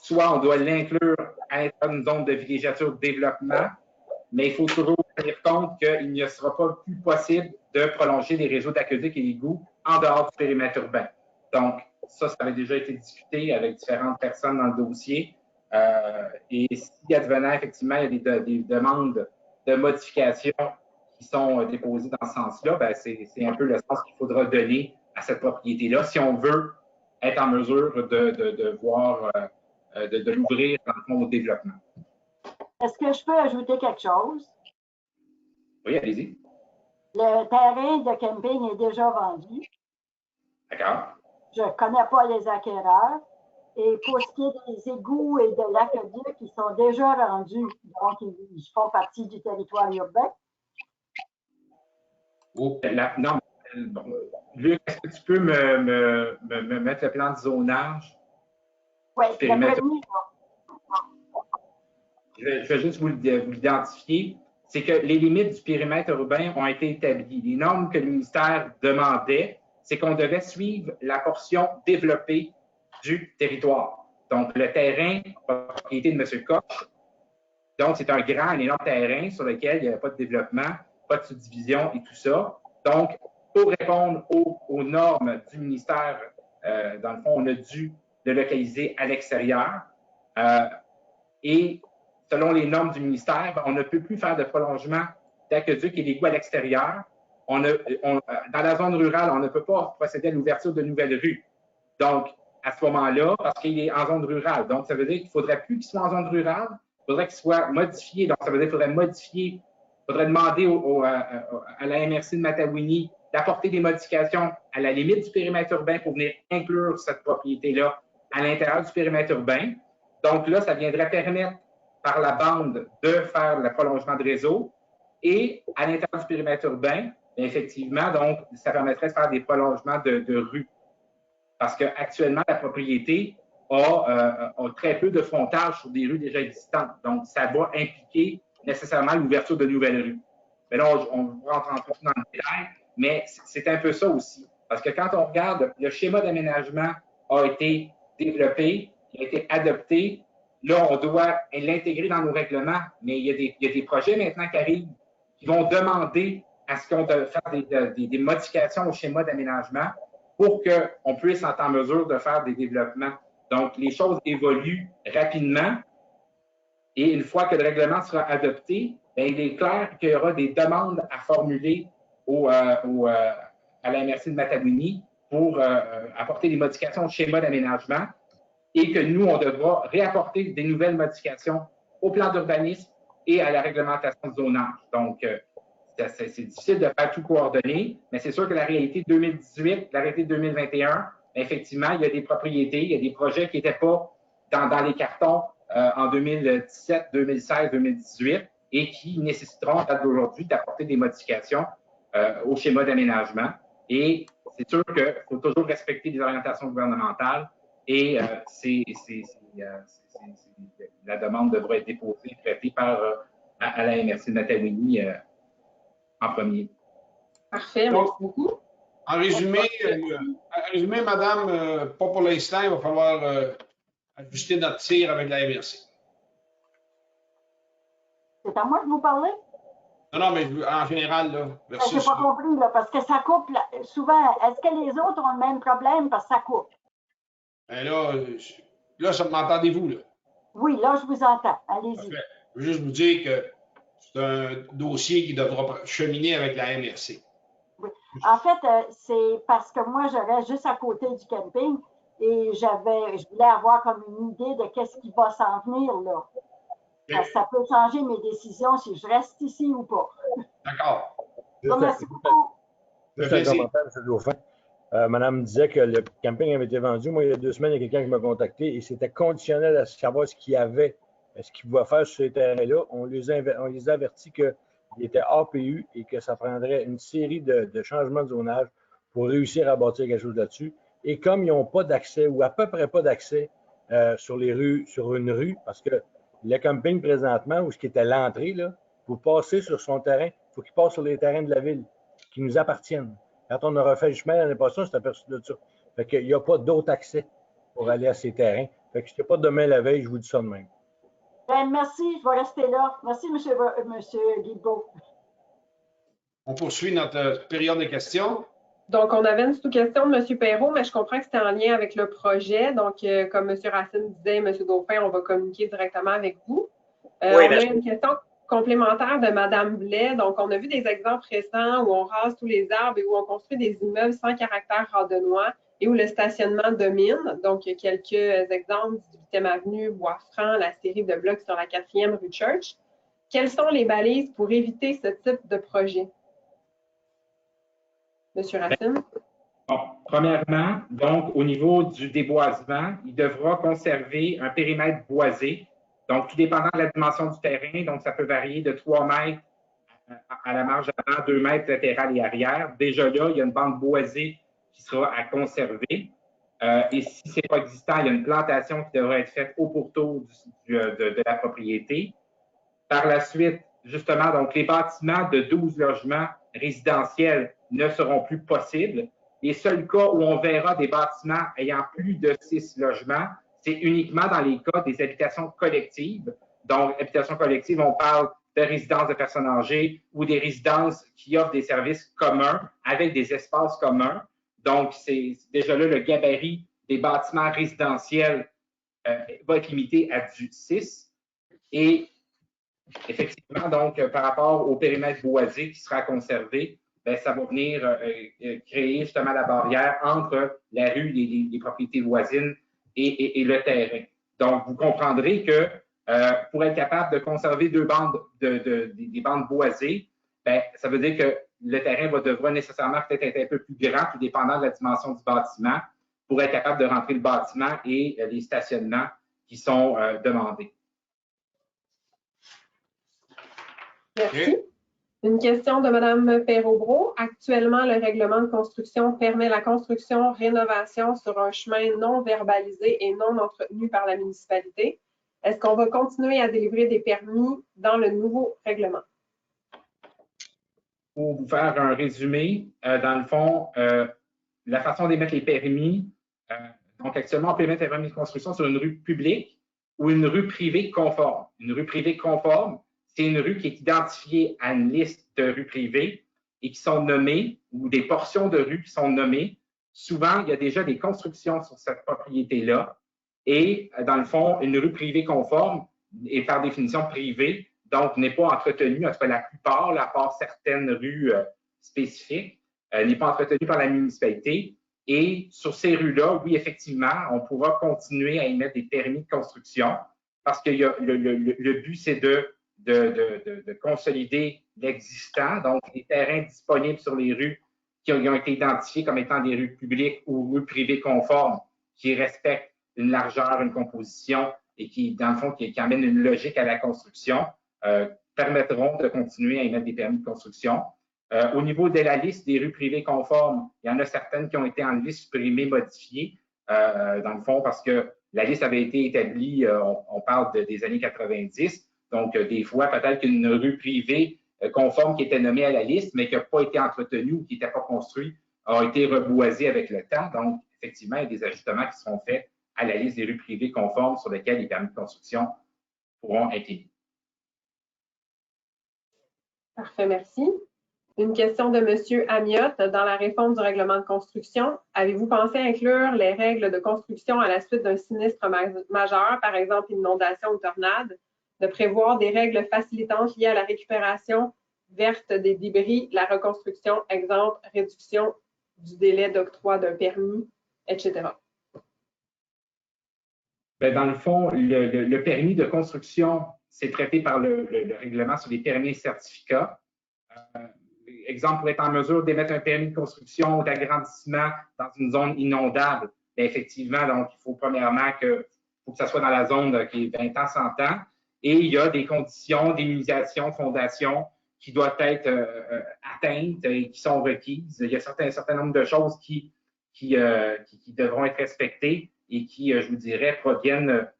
soit on doit l'inclure à l'intérieur d'une zone de villégiature de développement, mais il faut toujours tenir compte qu'il ne sera pas plus possible de prolonger les réseaux d'aqueducs et d'égouts en dehors du périmètre urbain. Donc, ça avait déjà été discuté avec différentes personnes dans le dossier. Et si advenant, effectivement, il y a des demandes de modification qui sont déposées dans ce sens-là, ben c'est un peu le sens qu'il faudra donner à cette propriété-là si on veut être en mesure de voir, de l'ouvrir dans le fond au développement. Est-ce que je peux ajouter quelque chose? Oui, allez-y. Le terrain de camping est déjà vendu. D'accord. Je ne connais pas les acquéreurs. Et pour ce qui est des égouts et de l'aqueduc, ils sont déjà rendus. Donc, ils font partie du territoire urbain. Oh, non, Luc, est-ce que tu peux me mettre le plan de zonage? Oui, périmètre. Je vais juste vous l'identifier. C'est que les limites du périmètre urbain ont été établies. Les normes que le ministère demandait, c'est qu'on devait suivre la portion développée du territoire. Donc, le terrain, propriété de M. Koch. Donc, c'est un énorme terrain sur lequel il n'y avait pas de développement, pas de subdivision et tout ça. Donc, pour répondre aux normes du ministère, dans le fond, on a dû le localiser à l'extérieur. Et selon les normes du ministère, on ne peut plus faire de prolongement d'aqueduc et d'égouts à l'extérieur. Dans la zone rurale, on ne peut pas procéder à l'ouverture de nouvelles rues. Donc, à ce moment-là, parce qu'il est en zone rurale. Donc, ça veut dire qu'il ne faudrait plus qu'il soit en zone rurale, il faudrait qu'il soit modifié. Donc, ça veut dire qu'il faudrait modifier, il faudrait demander à la MRC de Matawini d'apporter des modifications à la limite du périmètre urbain pour venir inclure cette propriété-là à l'intérieur du périmètre urbain. Donc là, ça viendrait permettre par la bande de faire le prolongement de réseau et à l'intérieur du périmètre urbain, effectivement, donc, ça permettrait de faire des prolongements de rues. Parce qu'actuellement, la propriété a très peu de frontage sur des rues déjà existantes. Donc, ça va impliquer nécessairement l'ouverture de nouvelles rues. Mais là, on rentre un peu dans le détail, mais c'est un peu ça aussi. Parce que quand on regarde, le schéma d'aménagement a été développé, il a été adopté. Là, on doit l'intégrer dans nos règlements, mais il y a des projets maintenant qui arrivent qui vont demander à ce qu'on fasse des modifications au schéma d'aménagement pour qu'on puisse être en mesure de faire des développements. Donc, les choses évoluent rapidement et une fois que le règlement sera adopté, bien, il est clair qu'il y aura des demandes à formuler à la MRC de Matawini pour apporter des modifications au schéma d'aménagement et que nous, on devra réapporter des nouvelles modifications au plan d'urbanisme et à la réglementation de zonage. Donc, c'est difficile de faire tout coordonner, mais c'est sûr que la réalité 2018, la réalité 2021, effectivement, il y a des propriétés, il y a des projets qui n'étaient pas dans les cartons en 2017, 2016, 2018 et qui nécessiteront, à date d'aujourd'hui, d'apporter des modifications au schéma d'aménagement. Et c'est sûr qu'il faut toujours respecter les orientations gouvernementales et la demande devra être déposée, traitée à la MRC de Matawini en premier. Parfait, merci beaucoup. En résumé, madame, pas pour l'instant, il va falloir ajuster notre tir avec la MRC. C'est à moi de vous parler? Non, mais en général, là. Je n'ai pas compris, là, parce que ça coupe souvent. Est-ce que les autres ont le même problème parce que ça coupe? Ben là, ça m'entendez-vous, là? Oui, là, je vous entends. Allez-y. Je veux juste vous dire que c'est un dossier qui devra cheminer avec la MRC. Oui. En fait, c'est parce que moi, je reste juste à côté du camping et je voulais avoir comme une idée de qu'est-ce qui va s'en venir, là. Parce que ça peut changer mes décisions si je reste ici ou pas. D'accord. Merci beaucoup. Juste un commentaire, M. Dauphin. Madame disait que le camping avait été vendu. Moi, il y a 2 semaines, il y a quelqu'un qui m'a contacté et c'était conditionnel à savoir ce qu'il y avait, ce qu'il pouvait faire sur ces terrains-là. On les a avertis qu'il était APU et que ça prendrait une série de changements de zonage pour réussir à bâtir quelque chose là-dessus. Et comme ils n'ont pas d'accès ou à peu près pas d'accès sur une rue, parce que le camping présentement, où ce qui était l'entrée, là, pour passer sur son terrain, il faut qu'il passe sur les terrains de la ville qui nous appartiennent. Quand on a refait le chemin l'année passée, on s'est aperçu de ça. Fait qu'il n'y a pas d'autre accès pour aller à ces terrains. Fait que je n'étais pas demain la veille, je vous dis ça de même. Bien, merci, je vais rester là. Merci, M. Guilbeault. On poursuit notre période de questions. Donc, on avait une sous-question de M. Perrault, mais je comprends que c'était en lien avec le projet. Donc, comme M. Racine disait, M. Dauphin, on va communiquer directement avec vous. Oui, on a une question complémentaire de Mme Blais. Donc, on a vu des exemples récents où on rase tous les arbres et où on construit des immeubles sans caractère randonnois et où le stationnement domine. Donc, il y a quelques exemples du 8e Avenue, Bois-Franc, la série de blocs sur la 4e rue Church. Quelles sont les balises pour éviter ce type de projet? Monsieur Racine? Bon, premièrement, donc, au niveau du déboisement, il devra conserver un périmètre boisé. Donc, tout dépendant de la dimension du terrain, donc ça peut varier de 3 mètres à la marge avant, 2 mètres latéral et arrière. Déjà là, il y a une bande boisée qui sera à conserver. Et si ce n'est pas existant, il y a une plantation qui devrait être faite au pourtour de la propriété. Par la suite, justement, donc les bâtiments de 12 logements résidentiels ne seront plus possibles. Les seuls cas où on verra des bâtiments ayant plus de 6 logements, c'est uniquement dans les cas des habitations collectives. Donc, habitations collectives, on parle de résidences de personnes âgées ou des résidences qui offrent des services communs avec des espaces communs. Donc, c'est déjà là le gabarit des bâtiments résidentiels va être limité à du 6. Et effectivement, donc, par rapport au périmètre boisé qui sera conservé, bien, ça va venir créer justement la barrière entre la rue, les propriétés voisines et le terrain. Donc, vous comprendrez que pour être capable de conserver des bandes boisées, bien, ça veut dire que le terrain devra nécessairement peut-être être un peu plus grand, tout dépendant de la dimension du bâtiment, pour être capable de rentrer le bâtiment et les stationnements qui sont demandés. Merci. Une question de Mme Perrault-Brault. Actuellement, le règlement de construction permet la construction, rénovation sur un chemin non verbalisé et non entretenu par la municipalité. Est-ce qu'on va continuer à délivrer des permis dans le nouveau règlement? Pour vous faire un résumé, dans le fond, la façon d'émettre les permis, donc actuellement, on peut émettre un permis de construction sur une rue publique ou une rue privée conforme. Une rue privée conforme, c'est une rue qui est identifiée à une liste de rues privées et qui sont nommées, ou des portions de rues qui sont nommées. Souvent, il y a déjà des constructions sur cette propriété-là. Et dans le fond, une rue privée conforme est par définition privée, donc n'est pas entretenue, en tout cas la plupart, à part certaines rues spécifiques, n'est pas entretenue par la municipalité. Et sur ces rues-là, oui, effectivement, on pourra continuer à émettre des permis de construction parce que le but, c'est de consolider l'existant, donc les terrains disponibles sur les rues qui ont été identifiés comme étant des rues publiques ou rues privées conformes qui respectent une largeur, une composition et qui, dans le fond, qui amènent une logique à la construction, permettront de continuer à émettre des permis de construction. Au niveau de la liste des rues privées conformes, il y en a certaines qui ont été enlevées, supprimées, modifiées, dans le fond, parce que la liste avait été établie, on parle des années 90, donc des fois, peut-être qu'une rue privée conforme qui était nommée à la liste, mais qui n'a pas été entretenue ou qui n'était pas construite, a été reboisée avec le temps. Donc, effectivement, il y a des ajustements qui seront faits à la liste des rues privées conformes sur lesquelles les permis de construction pourront être émis. Parfait, merci. Une question de M. Amiot. Dans la réforme du règlement de construction, avez-vous pensé inclure les règles de construction à la suite d'un sinistre majeur, par exemple inondation ou tornade, de prévoir des règles facilitantes liées à la récupération verte des débris, la reconstruction, exemple, réduction du délai d'octroi d'un permis, etc.? Bien, dans le fond, le permis de construction, c'est traité par le règlement sur les permis et certificats. Exemple, pour être en mesure d'émettre un permis de construction ou d'agrandissement dans une zone inondable, bien, effectivement, donc, il faut premièrement que ça soit dans la zone qui est 20 ans, 100 ans. Et il y a des conditions d'immunisation, fondation qui doivent être atteintes et qui sont requises. Il y a un certain nombre de choses qui devront être respectées et qui, je vous dirais, proviennent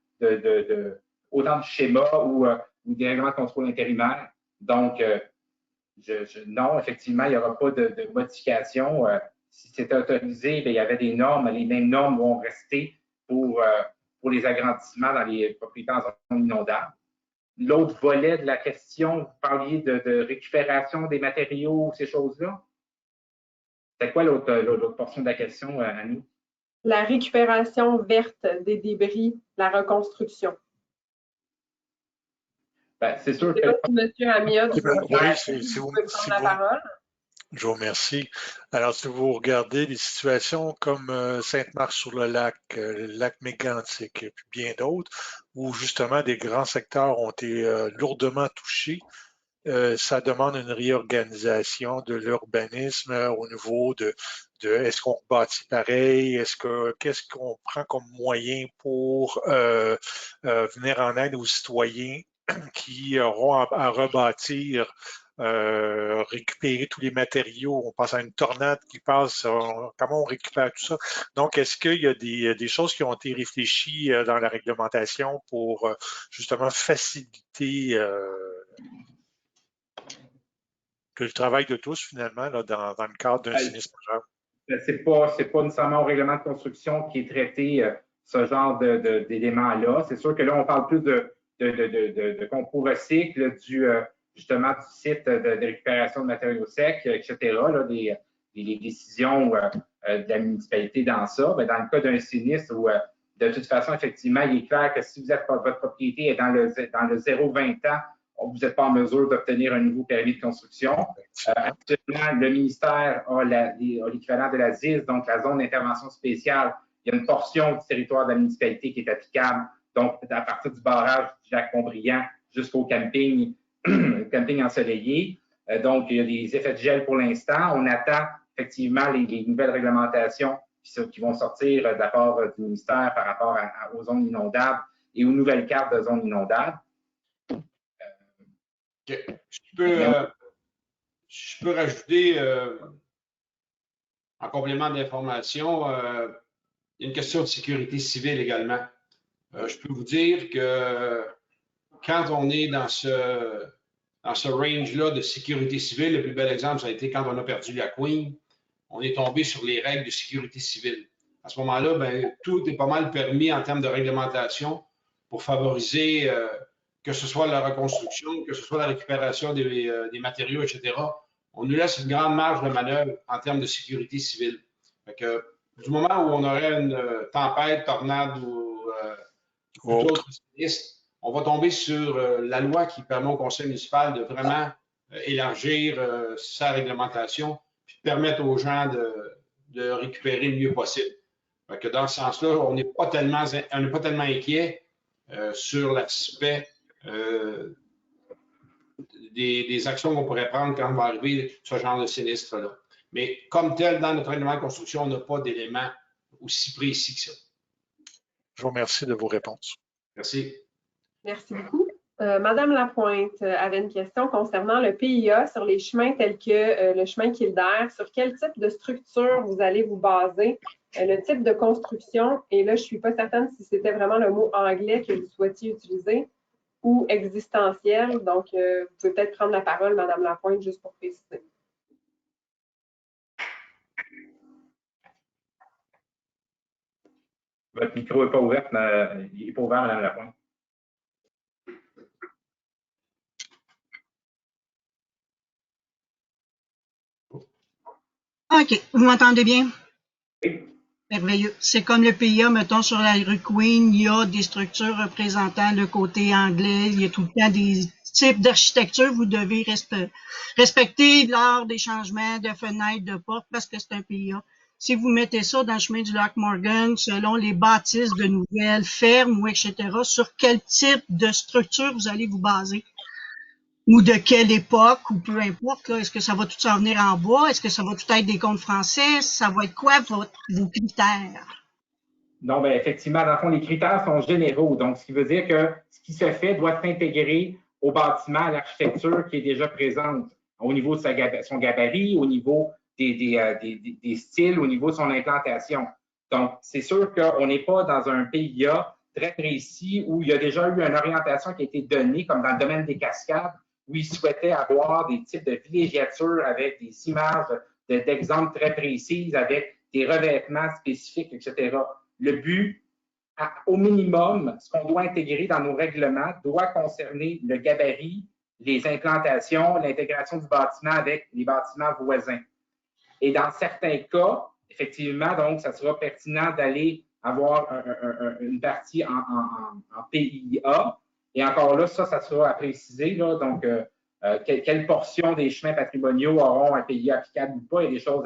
autant du schéma ou des règlements de contrôle intérimaire. Donc, non, effectivement, il n'y aura pas de modification. Si c'est autorisé, bien, il y avait des normes. Les mêmes normes vont rester pour les agrandissements dans les propriétés en zone inondable. L'autre volet de la question, vous parliez de récupération des matériaux, ces choses-là. C'est quoi l'autre portion de la question, Annie? La récupération verte des débris, la reconstruction. Ben, c'est sûr que... Monsieur Amiot, si vous prendre la parole. Je vous remercie. Alors, si vous regardez des situations comme Sainte-Marthe-sur-le-Lac, le lac Mégantic et puis bien d'autres, où justement des grands secteurs ont été lourdement touchés, ça demande une réorganisation de l'urbanisme au niveau de est-ce qu'on bâtit pareil, qu'est-ce qu'on prend comme moyen pour venir en aide aux citoyens qui auront à rebâtir récupérer tous les matériaux. On pense à une tornade qui passe. Comment on récupère tout ça? Donc, est-ce qu'il y a des choses qui ont été réfléchies dans la réglementation pour justement faciliter le travail de tous, finalement, là, dans le cadre d'un sinistre majeur? C'est pas nécessairement au règlement de construction qui est traité ce genre d'éléments-là. C'est sûr que là, on parle plus de compo-recycle, justement du site de récupération de matériaux secs, etc., là, des décisions de la municipalité dans ça. Mais dans le cas d'un sinistre où, de toute façon, effectivement, il est clair que si votre propriété est dans le 0-20 ans, vous n'êtes pas en mesure d'obtenir un nouveau permis de construction. Actuellement, le ministère a l'équivalent de la ZIS, donc la zone d'intervention spéciale. Il y a une portion du territoire de la municipalité qui est applicable, donc à partir du barrage du lac Montbriand jusqu'au camping ensoleillé. Donc, il y a des effets de gel pour l'instant. On attend effectivement les nouvelles réglementations qui vont sortir de la part du ministère par rapport aux zones inondables et aux nouvelles cartes de zones inondables. Je peux rajouter, en complément d'information, il y a une question de sécurité civile également. Je peux vous dire que quand on est dans ce range-là de sécurité civile, le plus bel exemple, ça a été quand on a perdu la Queen, on est tombé sur les règles de sécurité civile. À ce moment-là, ben, tout est pas mal permis en termes de réglementation pour favoriser que ce soit la reconstruction, que ce soit la récupération des matériaux, etc. On nous laisse une grande marge de manœuvre en termes de sécurité civile. Fait que, du moment où on aurait une tempête, tornade ou autre sinistre, on va tomber sur la loi qui permet au conseil municipal de vraiment élargir sa réglementation puis permettre aux gens de récupérer le mieux possible. Fait que dans ce sens-là, on n'est pas tellement inquiet sur l'aspect des actions qu'on pourrait prendre quand on va arriver ce genre de sinistre-là. Mais comme tel, dans notre règlement de construction, on n'a pas d'éléments aussi précis que ça. Je vous remercie de vos réponses. Merci. Merci beaucoup. Madame Lapointe avait une question concernant le PIA sur les chemins tels que le chemin Kildare. Sur quel type de structure vous allez vous baser, le type de construction, et là, je ne suis pas certaine si c'était vraiment le mot anglais que vous souhaitiez utiliser, ou existentiel. Donc, vous pouvez peut-être prendre la parole, Madame Lapointe, juste pour préciser. Votre micro n'est pas ouvert, il n'est pas ouvert, Madame Lapointe. OK, vous m'entendez bien? Oui. Merveilleux. C'est comme le PIA, mettons, sur la rue Queen, il y a des structures représentant le côté anglais, il y a tout le temps des types d'architecture, vous devez respecter lors des changements de fenêtres, de portes, parce que c'est un PIA. Si vous mettez ça dans le chemin du lac Morgan, selon les bâtisses de nouvelles fermes ou etc., sur quel type de structure vous allez vous baser? Ou de quelle époque, ou peu importe, est-ce que ça va tout s'en venir en bois? Est-ce que ça va tout être des comptes français? Ça va être quoi vos critères? Non, bien, effectivement, dans le fond, les critères sont généraux. Donc, ce qui veut dire que ce qui se fait doit s'intégrer au bâtiment, à l'architecture qui est déjà présente, au niveau de son gabarit, au niveau des styles, au niveau de son implantation. Donc, c'est sûr qu'on n'est pas dans un PIA très précis où il y a déjà eu une orientation qui a été donnée, comme dans le domaine des cascades, où ils souhaitaient avoir des types de villégiatures avec des images d'exemples très précises, avec des revêtements spécifiques, etc. Le but, au minimum, ce qu'on doit intégrer dans nos règlements doit concerner le gabarit, les implantations, l'intégration du bâtiment avec les bâtiments voisins. Et dans certains cas, effectivement, donc, ça sera pertinent d'aller avoir une partie en PIA. Et encore là, ça sera à préciser. Là, donc, quelle portion des chemins patrimoniaux auront un PIA applicable ou pas? Il y a des choses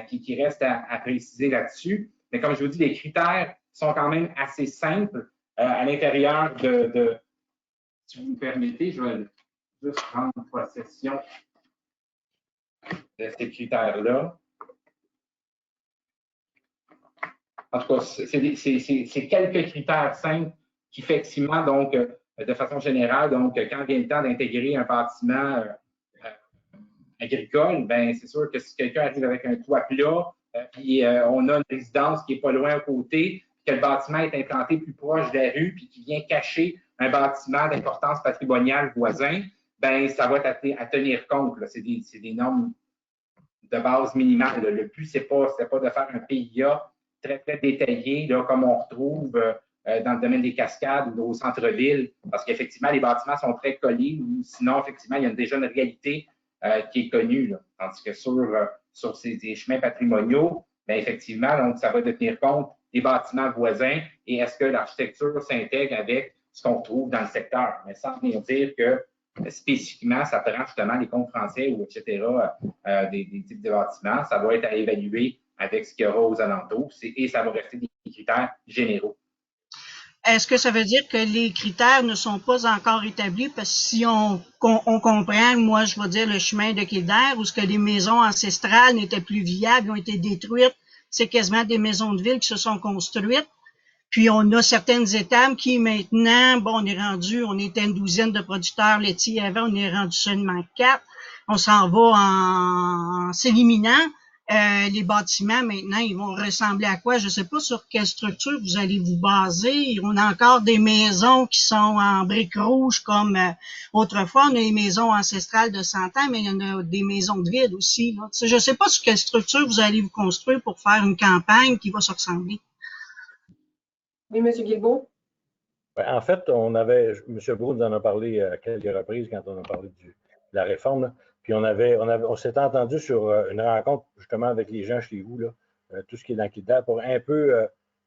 qui restent à préciser là-dessus. Mais comme je vous dis, les critères sont quand même assez simples à l'intérieur de... Si vous me permettez, je vais juste prendre possession de ces critères-là. En tout cas, c'est quelques critères simples qui, effectivement, donc, de façon générale, donc, quand vient le temps d'intégrer un bâtiment agricole, ben c'est sûr que si quelqu'un arrive avec un toit plat, puis on a une résidence qui n'est pas loin à côté, que le bâtiment est implanté plus proche de la rue, puis qui vient cacher un bâtiment d'importance patrimoniale voisin, ben ça va être à tenir compte. C'est des normes de base minimale. Le but, c'est pas de faire un PIA très, très détaillé, là, comme on retrouve dans le domaine des cascades ou au centre-ville, parce qu'effectivement, les bâtiments sont très collés, ou sinon, effectivement, il y a déjà une réalité qui est connue. Là. Tandis que sur ces chemins patrimoniaux, bien, effectivement, donc, ça va de tenir compte des bâtiments voisins et est-ce que l'architecture s'intègre avec ce qu'on trouve dans le secteur. Mais sans venir dire que spécifiquement, ça prend justement les comptes français ou etc., des types de bâtiments. Ça va être à évaluer avec ce qu'il y aura aux alentours et ça va rester des critères généraux. Est-ce que ça veut dire que les critères ne sont pas encore établis? Parce que si on comprend, moi, je vais dire le chemin de Kildare, où ce que les maisons ancestrales n'étaient plus viables, ont été détruites, c'est quasiment des maisons de ville qui se sont construites. Puis, on a certaines étapes qui, maintenant, bon, on était une douzaine de producteurs laitiers avant, on est rendu seulement 4. On s'en va en s'éliminant. Les bâtiments, maintenant, ils vont ressembler à quoi? Je ne sais pas sur quelle structure vous allez vous baser. On a encore des maisons qui sont en briques rouges comme autrefois. On a des maisons ancestrales de 100 ans, mais il y en a des maisons de ville aussi. Là. Je ne sais pas sur quelle structure vous allez vous construire pour faire une campagne qui va se ressembler. Oui, M. Guilbeault. En fait, M. Brault nous en a parlé à quelques reprises quand on a parlé de la réforme. Là. Puis on s'était entendu sur une rencontre justement avec les gens chez vous, là, tout ce qui est dans Kildare, pour un peu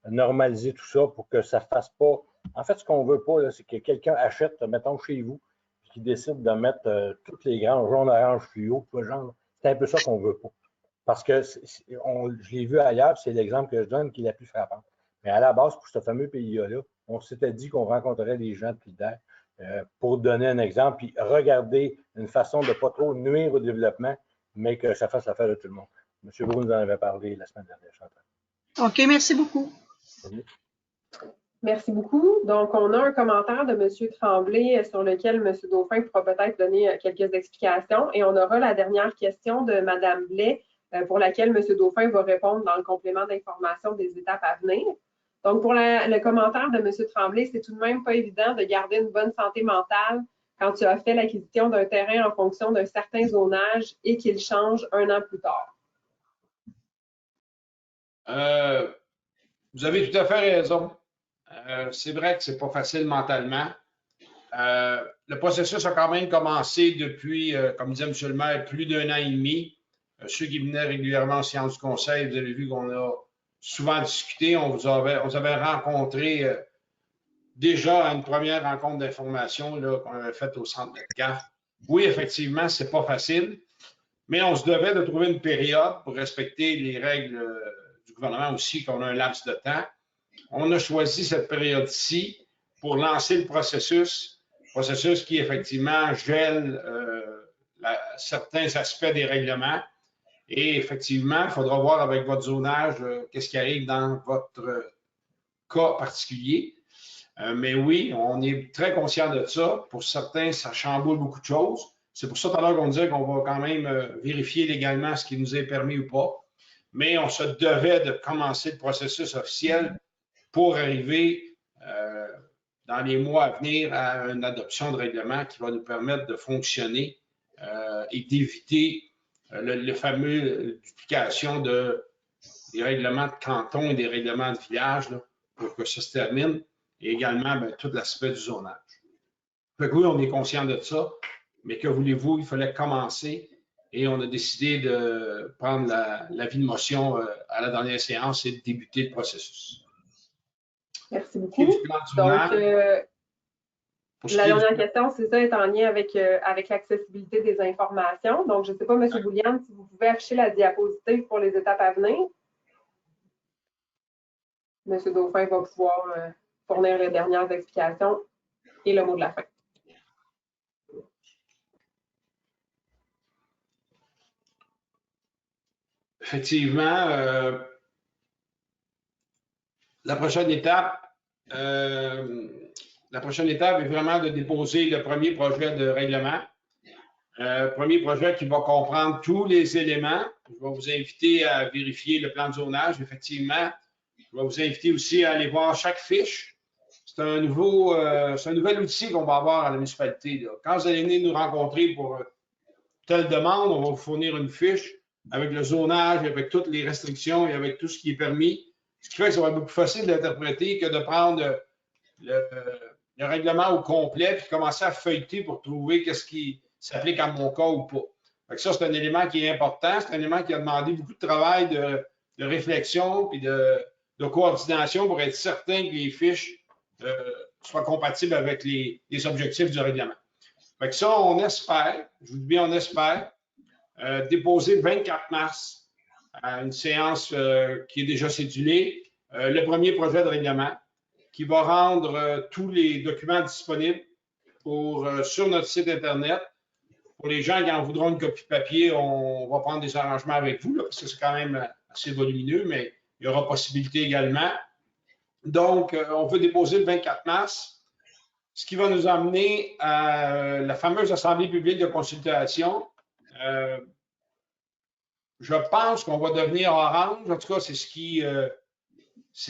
normaliser tout ça, pour que ça ne fasse pas. En fait, ce qu'on ne veut pas, c'est que quelqu'un achète, mettons, chez vous, puis qu'il décide de mettre toutes les grands jaunes, orange, fluo, tout le genre. C'est un peu ça qu'on ne veut pas. Parce que je l'ai vu ailleurs, c'est l'exemple que je donne qui est la plus frappante. Mais à la base, pour ce fameux PIA-là, on s'était dit qu'on rencontrerait les gens de Kildare pour donner un exemple, puis regarder une façon de ne pas trop nuire au développement, mais que ça fasse l'affaire de tout le monde. M. Brault nous en avait parlé la semaine dernière, Chantal. OK, merci beaucoup. Merci beaucoup. Donc, on a un commentaire de M. Tremblay sur lequel M. Dauphin pourra peut-être donner quelques explications. Et on aura la dernière question de Mme Blais, pour laquelle M. Dauphin va répondre dans le complément d'information des étapes à venir. Donc, pour le commentaire de M. Tremblay, c'est tout de même pas évident de garder une bonne santé mentale quand tu as fait l'acquisition d'un terrain en fonction d'un certain zonage et qu'il change un an plus tard. Vous avez tout à fait raison. C'est vrai que c'est pas facile mentalement. Le processus a quand même commencé depuis, comme disait M. le maire, plus d'1 an et demi. Ceux qui venaient régulièrement en séance du conseil, vous avez vu qu'on a souvent discuté. On vous avait rencontré déjà à une première rencontre d'information qu'on avait faite au centre de CAF. Oui, effectivement, c'est pas facile, mais on se devait de trouver une période pour respecter les règles du gouvernement aussi, qu'on a un laps de temps. On a choisi cette période-ci pour lancer le processus qui effectivement gèle certains aspects des règlements. Et effectivement, il faudra voir avec votre zonage qu'est-ce qui arrive dans votre cas particulier. Mais oui, on est très conscient de ça. Pour certains, ça chamboule beaucoup de choses. C'est pour ça tout à l'heure qu'on disait qu'on va quand même vérifier légalement ce qui nous est permis ou pas. Mais on se devait de commencer le processus officiel pour arriver dans les mois à venir à une adoption de règlement qui va nous permettre de fonctionner et d'éviter le fameux duplication des règlements de canton et des règlements de village là, pour que ça se termine. Et également tout l'aspect du zonage. Fait que oui, on est conscient de ça, mais que voulez-vous, il fallait commencer et on a décidé de prendre l'avis de motion à la dernière séance et de débuter le processus. Merci beaucoup. Donc, la dernière question, c'est ça, est en lien avec l'accessibilité des informations. Donc, je ne sais pas, M. Bouliane, si vous pouvez afficher la diapositive pour les étapes à venir. M. Dauphin va pouvoir fournir les dernières explications et le mot de la fin. Effectivement, la prochaine étape est vraiment de déposer le premier projet de règlement. Premier projet qui va comprendre tous les éléments. Je vais vous inviter à vérifier le plan de zonage, effectivement. Je vais vous inviter aussi à aller voir chaque fiche. C'est un nouvel outil qu'on va avoir à la municipalité, là. Quand vous allez venir nous rencontrer pour telle demande, on va vous fournir une fiche avec le zonage, avec toutes les restrictions et avec tout ce qui est permis. Ce qui fait que ça va être beaucoup plus facile d'interpréter que de prendre le règlement au complet puis commencer à feuilleter pour trouver qu'est-ce qui s'applique à mon cas ou pas. Fait que ça, c'est un élément qui est important. C'est un élément qui a demandé beaucoup de travail, de réflexion puis de coordination pour être certain que les fiches soient compatibles avec les objectifs du règlement. Fait que ça, on espère, je vous dis bien, on espère déposer le 24 mars à une séance qui est déjà cédulée, le premier projet de règlement qui va rendre tous les documents disponibles sur notre site Internet. Pour les gens qui en voudront une copie papier, on va prendre des arrangements avec vous, là, parce que c'est quand même assez volumineux, mais il y aura possibilité également. Donc, on veut déposer le 24 mars, ce qui va nous amener à la fameuse Assemblée publique de consultation. Je pense qu'on va devenir orange. En tout cas, c'est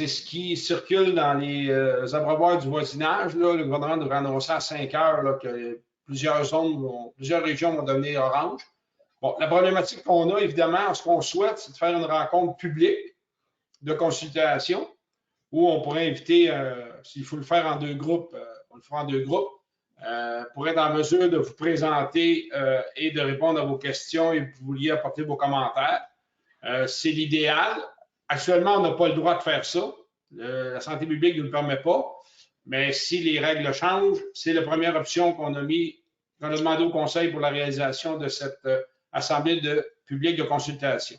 ce qui circule dans les abreuvoirs du voisinage. Là. Le gouvernement devrait annoncer à 5 heures là, que plusieurs régions vont devenir orange. Bon, la problématique qu'on a, évidemment, ce qu'on souhaite, c'est de faire une rencontre publique de consultation où on pourrait inviter, s'il faut le faire en 2 groupes, on le fera en 2 groupes, pour être en mesure de vous présenter et de répondre à vos questions et vous vouliez apporter vos commentaires. C'est l'idéal. Actuellement, on n'a pas le droit de faire ça. La santé publique ne nous le permet pas. Mais si les règles changent, c'est la première option qu'on a demandé au Conseil pour la réalisation de cette Assemblée publique de consultation.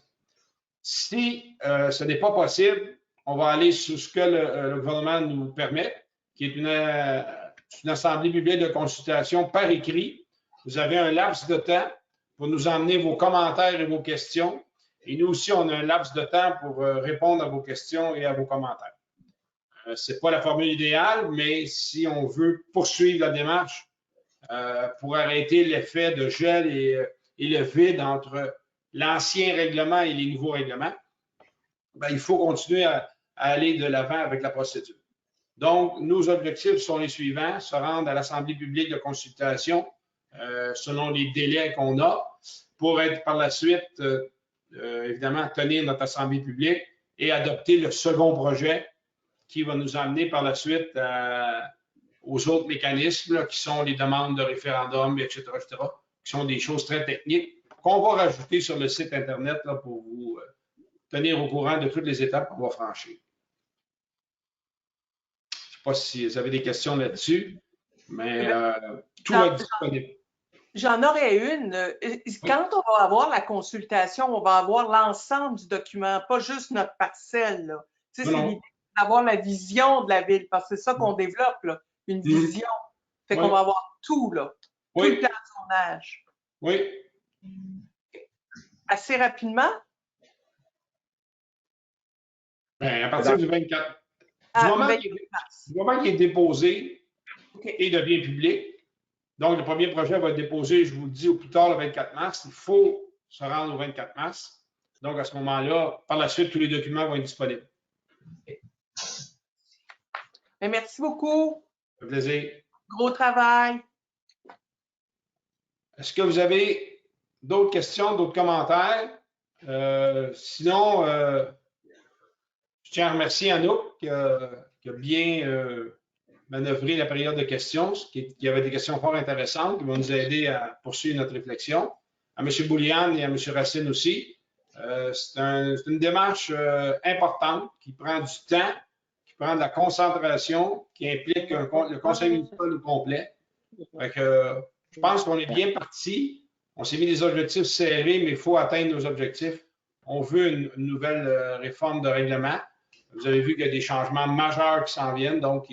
Si ce n'est pas possible, on va aller sur ce que le gouvernement nous permet, qui est une Assemblée publique de consultation par écrit. Vous avez un laps de temps pour nous emmener vos commentaires et vos questions. Et nous aussi, on a un laps de temps pour répondre à vos questions et à vos commentaires. Ce n'est pas la formule idéale, mais si on veut poursuivre la démarche pour arrêter l'effet de gel et le vide entre l'ancien règlement et les nouveaux règlements, ben, il faut continuer à aller de l'avant avec la procédure. Donc, nos objectifs sont les suivants, se rendre à l'Assemblée publique de consultation selon les délais qu'on a pour être par la suite, évidemment, tenir notre Assemblée publique et adopter le second projet qui va nous amener par la suite aux autres mécanismes là, qui sont les demandes de référendum, etc., qui sont des choses très techniques qu'on va rajouter sur le site Internet là, pour vous tenir au courant de toutes les étapes qu'on va franchir. Je ne sais pas si vous avez des questions là-dessus, mais tout va être disponible. J'en aurais une. Quand on va avoir la consultation, on va avoir l'ensemble du document, pas juste notre parcelle. Là. Tu sais, c'est l'idée d'avoir la vision de la ville, parce que c'est ça qu'on développe, là, une vision. Fait qu'on va avoir tout, là. Tout le plan de zonage. Oui. Assez rapidement? Bien, à partir du 24. Du moment qu'il est déposé et devient public, donc le premier projet va être déposé, je vous le dis, au plus tard le 24 mars. Il faut se rendre au 24 mars. Donc, à ce moment-là, par la suite, tous les documents vont être disponibles. Bien, merci beaucoup. Ça fait plaisir. Gros travail. Est-ce que vous avez d'autres questions, d'autres commentaires? Sinon, je tiens à remercier Anouk qui a bien manœuvré la période de questions, qui avait des questions fort intéressantes qui vont nous aider à poursuivre notre réflexion. À M. Boulian et à M. Racine aussi. C'est une démarche importante qui prend du temps, qui prend de la concentration, qui implique le conseil municipal au complet. Fait que, je pense qu'on est bien parti. On s'est mis des objectifs serrés, mais il faut atteindre nos objectifs. On veut une nouvelle réforme de règlement. Vous avez vu qu'il y a des changements majeurs qui s'en viennent, donc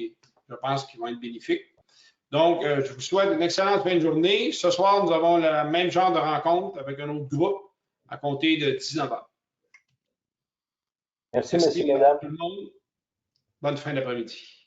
je pense qu'ils vont être bénéfiques. Donc, je vous souhaite une excellente fin de journée. Ce soir, nous avons le même genre de rencontre avec un autre groupe à compter de 10 novembre. Merci, monsieur, madame. Tout le monde. Bonne fin d'après-midi.